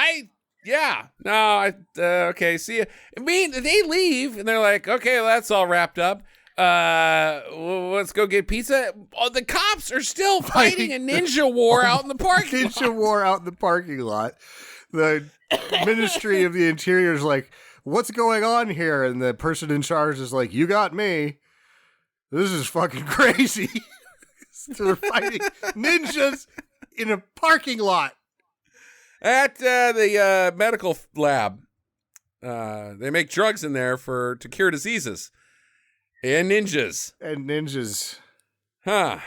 Okay. See ya. I mean, they leave and they're like, okay, well, that's all wrapped up. Let's go get pizza. Oh, the cops are still fighting a ninja war out in the parking lot. Ninja war out in the parking lot. The Ministry of the Interior is like, what's going on here? And the person in charge is like, you got me. This is fucking crazy. So they're fighting ninjas in a parking lot. At the medical lab. They make drugs in there to cure diseases. And ninjas. Huh.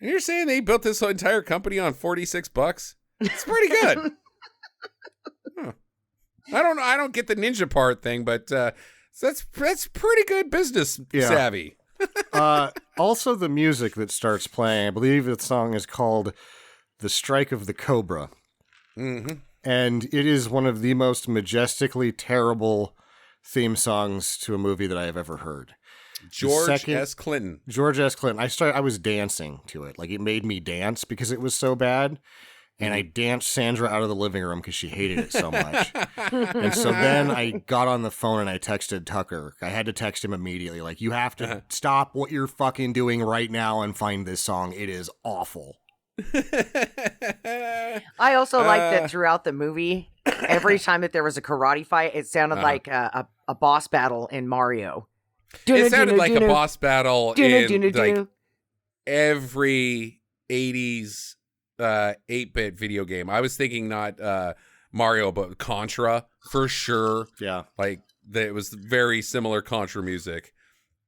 And you're saying they built this entire company on $46? It's pretty good. Huh. I don't get the ninja part thing, but that's pretty good business savvy. Also the music that starts playing, I believe the song is called The Strike of the Cobra. Mm-hmm. And it is one of the most majestically terrible theme songs to a movie that I have ever heard. George S. Clinton. I was dancing to it. Like, it made me dance because it was so bad. And I danced Sandra out of the living room because she hated it so much. And so then I got on the phone and I texted Tucker. I had to text him immediately. Like, you have to stop what you're fucking doing right now and find this song. It is awful. I also like that throughout the movie, every time that there was a karate fight, it sounded like a boss battle in Mario. It sounded like a boss battle in like every 80s 8-bit video game. I was thinking not Mario, but Contra for sure. Yeah. Like it was very similar Contra music.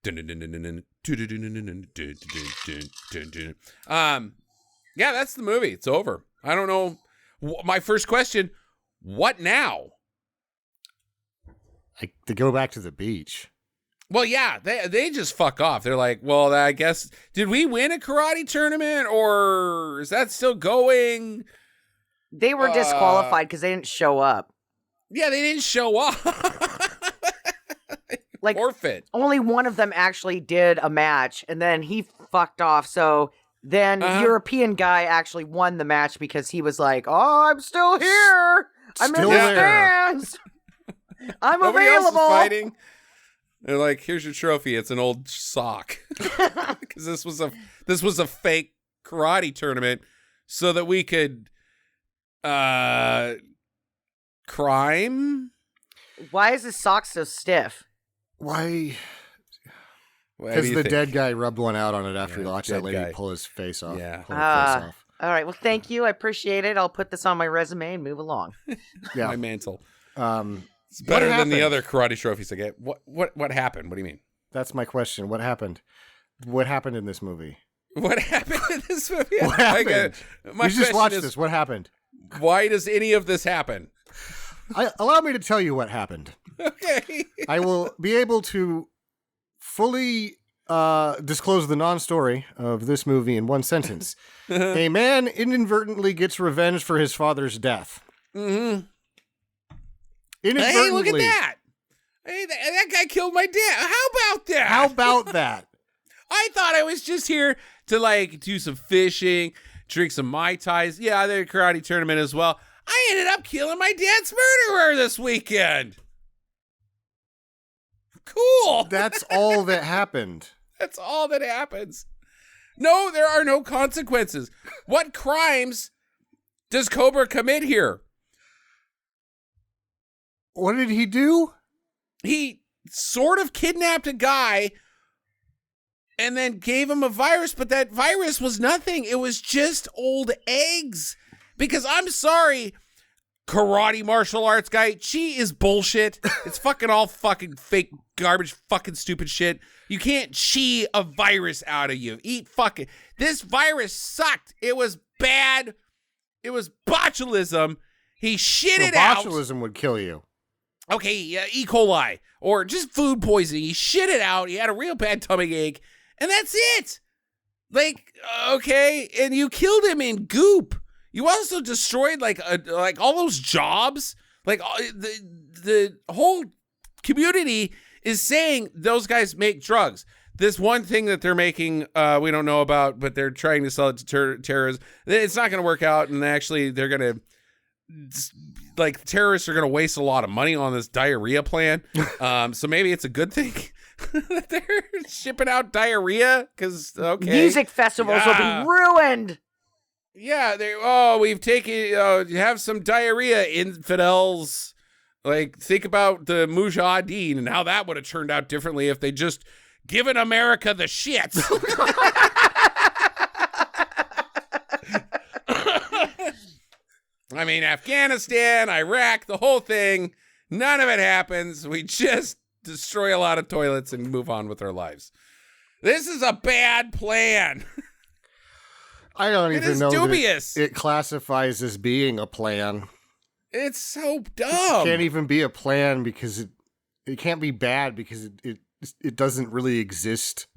Yeah, that's the movie. It's over. I don't know. My first question, what now? To go back to the beach. Well, yeah, they just fuck off. They're like, well, I guess, did we win a karate tournament or is that still going? They were disqualified because they didn't show up. Yeah, they didn't show up. Like, forfeit. Only one of them actually did a match, and then he fucked off. So then European guy actually won the match because he was like, "Oh, I'm still here. I'm in the stands. I'm Nobody available." Else is fighting. They're like, "Here's your trophy. It's an old sock." Because this was a fake karate tournament, so that we could crime. Why is his sock so stiff? Why? Because the dead guy rubbed one out on it after he watched that lady pull his face off. Yeah. Pull her face off. All right. Well, thank you. I appreciate it. I'll put this on my resume and move along. Yeah. My mantle. It's better than the other karate trophies I get. What happened? What do you mean? That's my question. What happened? What happened in this movie? What happened in this movie? What happened? You just watched this. What happened? Why does any of this happen? Allow me to tell you what happened. Okay. I will be able to fully disclose the non-story of this movie in one sentence. A man inadvertently gets revenge for his father's death. Mm-hmm. Inadvertently. Hey, look at that. Hey, that guy killed my dad. How about that? How about that? I thought I was just here to, like, do some fishing, drink some Mai Tais. Yeah, they're a karate tournament as well. I ended up killing my dad's murderer this weekend. Cool. That's all that happened. That's all that happens. No, there are no consequences. What crimes does Cobra commit here? What did he do? He sort of kidnapped a guy and then gave him a virus, but that virus was nothing. It was just old eggs. Because I'm sorry, karate martial arts guy, chi is bullshit. It's fucking all fucking fake garbage, fucking stupid shit. You can't chi a virus out of you. Eat fucking. This virus sucked. It was bad. It was botulism. He shit it out. Botulism would kill you. Okay, E. coli or just food poisoning. He shit it out. He had a real bad tummy ache, and that's it. Like, okay, and you killed him in goop. You also destroyed like all those jobs. Like the whole community is saying those guys make drugs. This one thing that they're making, we don't know about, but they're trying to sell it to terrorists. It's not going to work out, and actually they're going to, like, terrorists are going to waste a lot of money on this diarrhea plan. So maybe it's a good thing that they're shipping out diarrhea, because, okay. Music festivals will be ruined. Yeah, we've taken, have some diarrhea, infidels. Like, think about the Mujahideen and how that would have turned out differently if they just given America the shits. I mean, Afghanistan, Iraq, the whole thing, none of it happens. We just destroy a lot of toilets and move on with our lives. This is a bad plan. I don't even know dubious. That it classifies as being a plan. It's so dumb. It can't even be a plan because it can't be bad because it doesn't really exist.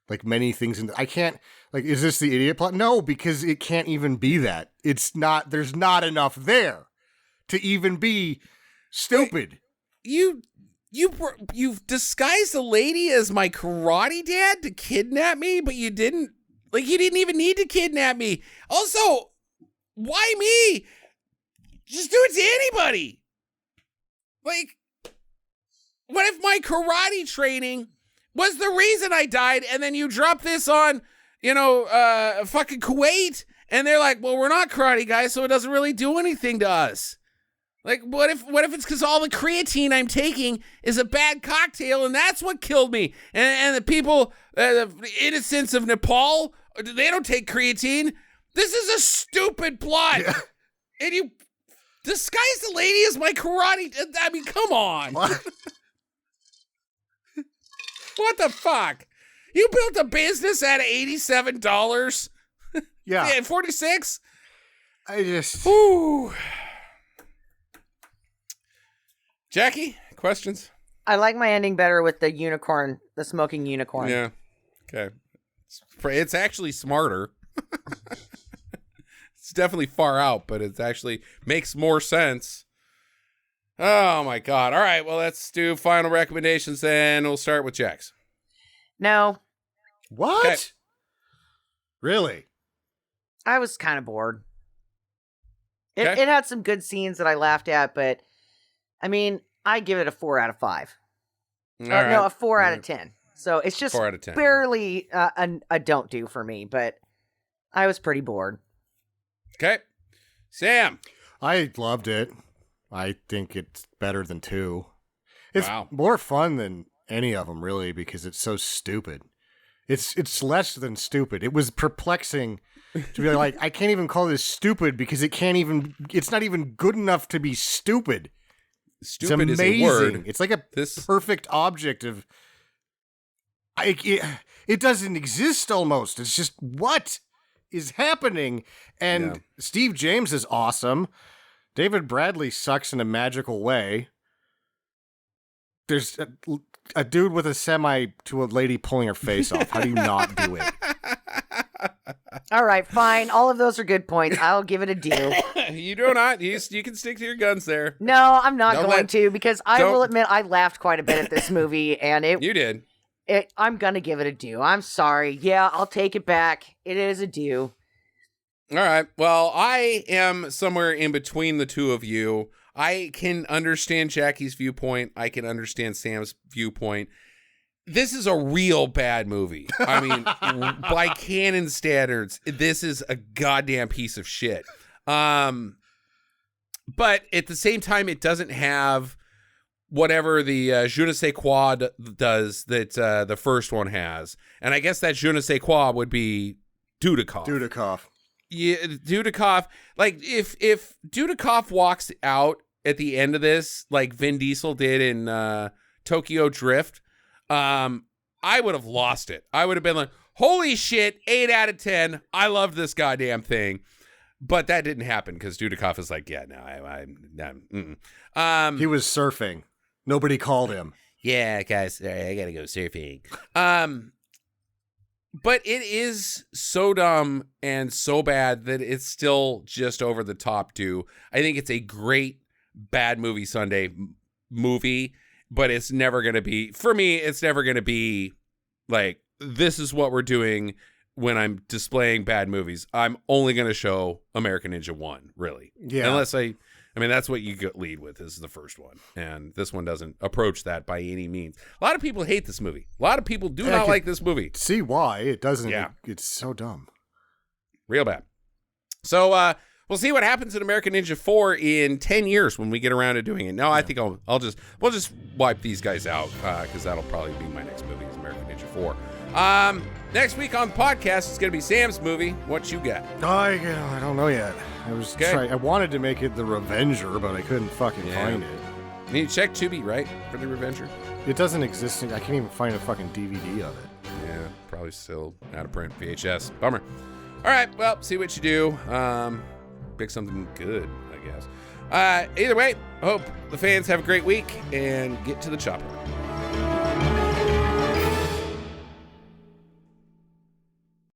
Like many things I can't, like, is this the idiot plot? No, because it can't even be that. It's not, there's not enough there to even be stupid. Wait, you've disguised a lady as my karate dad to kidnap me, but you didn't even need to kidnap me. Also, why me? Just do it to anybody. Like, what if my karate training was the reason I died, and then you drop this on, fucking Kuwait, and they're like, well, we're not karate guys, so it doesn't really do anything to us. Like, what if it's because all the creatine I'm taking is a bad cocktail, and that's what killed me? And the people, the innocents of Nepal, they don't take creatine. This is a stupid plot. Yeah. And you disguise the lady as my karate. I mean, come on. What? What the fuck? You built a business at $87? Yeah. 46? I just... Whew. Jackie, questions? I like my ending better with the unicorn, the smoking unicorn. Yeah. Okay. It's actually smarter. It's definitely far out, but it actually makes more sense. Oh, my God. All right. Well, let's do final recommendations then. We'll start with Jax. No. What? Okay. Really? I was kind of bored. Okay. It had some good scenes that I laughed at, but I mean, I give it a 4 out of 5. All right. No, a 4 out of 10. So it's just 4 out of 10. barely a don't do for me, but I was pretty bored. Okay. Sam. I loved it. I think it's better than 2. It's Wow. more fun than any of them, really, because it's so stupid. It's less than stupid. It was perplexing to be like, I can't even call this stupid because it's not even good enough to be stupid. Stupid it's is amazing. a word. It's like a This perfect object of... It doesn't exist almost. It's just, what is happening? And Steve James is awesome. David Bradley sucks in a magical way. There's a dude with a semi to a lady pulling her face off. How do you not do it? All right, fine. All of those are good points. I'll give it a do. You do not. You can stick to your guns there. No, I'm not going to, because I will admit I laughed quite a bit at this movie, and You did. I'm going to give it a do. I'm sorry. Yeah, I'll take it back. It is a do. All right. Well, I am somewhere in between the two of you. I can understand Jackie's viewpoint. I can understand Sam's viewpoint. This is a real bad movie. I mean, by canon standards, this is a goddamn piece of shit. But at the same time, it doesn't have whatever the je ne sais quoi does that the first one has. And I guess that je ne sais quoi would be Dudikoff. Dudikoff. Yeah, Dudikoff. Like, if Dudikoff walks out at the end of this, like Vin Diesel did in Tokyo Drift, I would have lost it. I would have been like, holy shit, 8 out of 10. I love this goddamn thing. But that didn't happen because Dudikoff is like, yeah, no, He was surfing. Nobody called him. Yeah, guys, sorry, I gotta go surfing. But it is so dumb and so bad that it's still just over the top too. I think it's a great bad movie Sunday movie, but it's never going to be, for me, it's never going to be like, this is what we're doing when I'm displaying bad movies. I'm only going to show American Ninja 1, really. Yeah. Unless I mean, that's what you lead with, is the first one. And this one doesn't approach that by any means. A lot of people hate this movie. A lot of people do not like this movie. See why. It doesn't. Yeah. It's so dumb. Real bad. So we'll see what happens in American Ninja 4 in 10 years when we get around to doing it. No, I think we'll just wipe these guys out because that'll probably be my next movie is American Ninja 4. Next week on the podcast, it's going to be Sam's movie. What you got? I don't know yet. I wanted to make it The Revenger, but I couldn't fucking find it. You need to check Tubi, right, for The Revenger? It doesn't exist. I can't even find a fucking DVD of it. Yeah, probably still out of print. VHS. Bummer. All right, well, see what you do. Pick something good, I guess. Either way, hope the fans have a great week and get to the chopper.